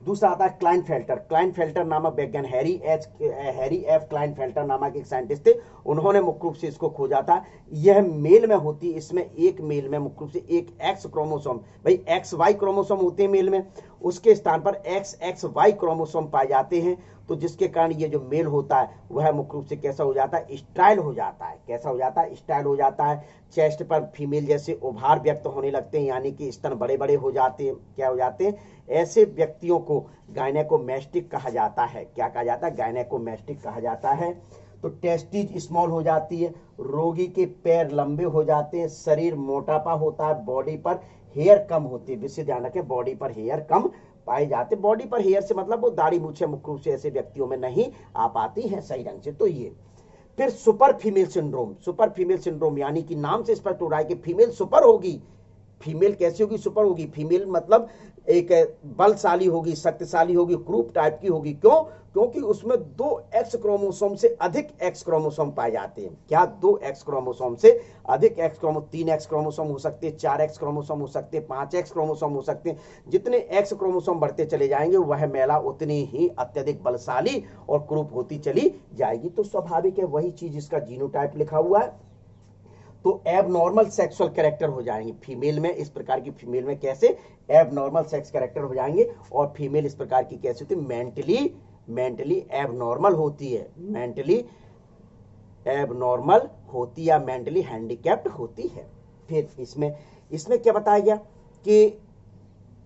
दूसरा आता है क्लाइनफेल्टर। क्लाइनफेल्टर नामक वैज्ञानिक हैरी एफ क्लाइनफेल्टर नामक एक साइंटिस्ट थे, उन्होंने मुख्य रूप से इसको खोजा था। यह मेल में होती है, इसमें एक मेल में मुख्य रूप से एक एक्स क्रोमोसोम, भाई एक्स वाई क्रोमोसोम होते हैं मेल में, उसके स्थान पर एक्स एक्स वाई क्रोमोसोम पाए जाते हैं। तो जिसके कारण ये जो मेल होता है वह मुख्य रूप से कैसा हो जाता है, स्टाइल हो जाता है। कैसा हो जाता है, स्टाइल हो जाता है। चेस्ट पर फीमेल जैसे उभार व्यक्त होने लगते हैं, यानी कि स्तन बड़े बड़े हो जाते हैं। क्या हो जाते हैं, ऐसे व्यक्तियों को गायनेकोमैस्टिक कहा जाता है। क्या कहा जाता है, गायनेकोमैस्टिक कहा जाता है। तो टेस्टिज स्मॉल हो जाती है, रोगी के पैर लंबे हो जाते हैं, शरीर मोटापा होता है, बॉडी पर हेयर कम होती है। विशेष ध्यान रखें, बॉडी पर हेयर कम पाए जाते। बॉडी पर हेयर से मतलब वो दाढ़ी मूछें मुख्य रूप से ऐसे व्यक्तियों में नहीं आ पाती हैं सही ढंग से। तो ये फिर super female syndrome. Super female syndrome यानी कि नाम से स्पष्ट हो रहा है कि फीमेल सुपर होगी। फीमेल कैसी होगी, सुपर होगी। फीमेल मतलब एक बलशाली होगी, शक्तिशाली होगी, क्रूप टाइप की होगी। क्यों, क्योंकि उसमें 2 एक्स क्रोमोसोम से अधिक एक्स क्रोमोसोम पाए जाते हैं। क्या, 2 एक्स क्रोमोसोम से अधिक एक्स क्रोमोसोम, 3 एक्स क्रोमोसोम हो सकते हैं, 4 एक्स क्रोमोसोम हो सकते हैं, 5 एक्स क्रोमोसोम हो सकते हैं। जितने एक्स क्रोमोसोम बढ़ते चले जाएंगे वह महिला उतनी ही अत्यधिक बलशाली और क्रूप होती चली जाएगी। तो स्वाभाविक है, वही चीज इसका जीनोटाइप लिखा हुआ है। तो एबनॉर्मल सेक्सुअल कैरेक्टर हो जाएंगे फीमेल में। इस प्रकार की फीमेल में कैसे एबनॉर्मल सेक्स कैरेक्टर हो जाएंगे। और फीमेल इस प्रकार की कैसी होती है, मेंटली एबनॉर्मल होती है, मेंटली एबनॉर्मल होती या मेंटली हैंडीकैप्ड होती है। फिर इसमें क्या बताया गया कि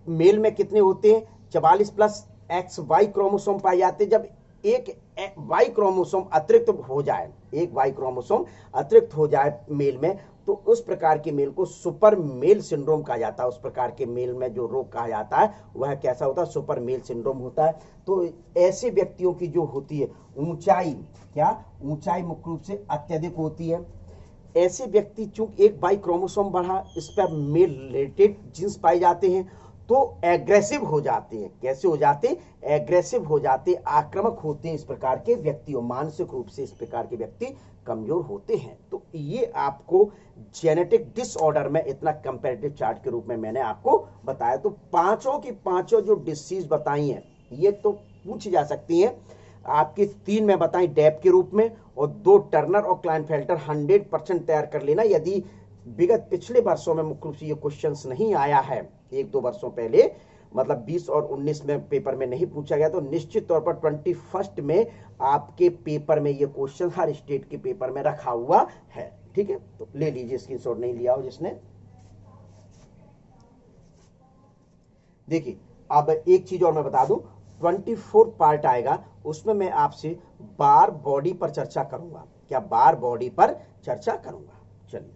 मेल में कितने होते हैं, 44 प्लस एक्स वाई क्रोमोसोम पाए जाते हैं। जब एक वाई क्रोमोसोम अतिरिक्त हो जाए, एक वाई क्रोमोसोम अतिरिक्त हो जाए मेल में, तो उस प्रकार के मेल को सुपर मेल सिंड्रोम कहा जाता है। उस प्रकार के मेल में जो रोग कहा जाता है वह कैसा होता है, सुपर मेल सिंड्रोम होता है। तो ऐसे व्यक्तियों की जो होती है ऊंचाई, क्या ऊंचाई मुख्य रूप से अत्यधिक होती है। ऐसे व्यक्ति चूंकि एक वाई क्रोमोसोम बढ़ा, इस पर मेल रिलेटेड जीन्स पाए जाते हैं, तो एग्रेसिव हो जाते हैं। कैसे हो जाते हैं, एग्रेसिव हो जाते, आक्रामक होते हैं। इस प्रकार के व्यक्ति मानसिक रूप से इस प्रकार के व्यक्ति कमजोर होते हैं। तो ये आपको जेनेटिक डिसऑर्डर में इतना कंपैरेटिव चार्ट के रूप में मैंने आपको बताया। तो पांचों की पांचों जो डिसीज बताई हैं ये तो पूछी जा सकती हैं। आपकी 3 में बताई डेप के रूप में और 2 टर्नर और क्लाइनफेल्टर 100% तैयार कर लेना। यदि विगत पिछले वर्षों में मुख्य रूप से ये क्वेश्चंस नहीं आया है, 1-2 वर्षों पहले, मतलब 20 और 19 में पेपर में नहीं पूछा गया, तो निश्चित तौर पर 21 में आपके पेपर में ये क्वेश्चन हर स्टेट के पेपर में रखा हुआ है। ठीक है, तो ले लीजिए, स्क्रीनशॉट नहीं लिया हो जिसने। देखिए अब एक चीज और मैं बता दूं, 24 पार्ट आएगा, उसमें मैं आपसे बार बॉडी पर चर्चा करूंगा। क्या, बार बॉडी पर चर्चा करूंगा। चलिए।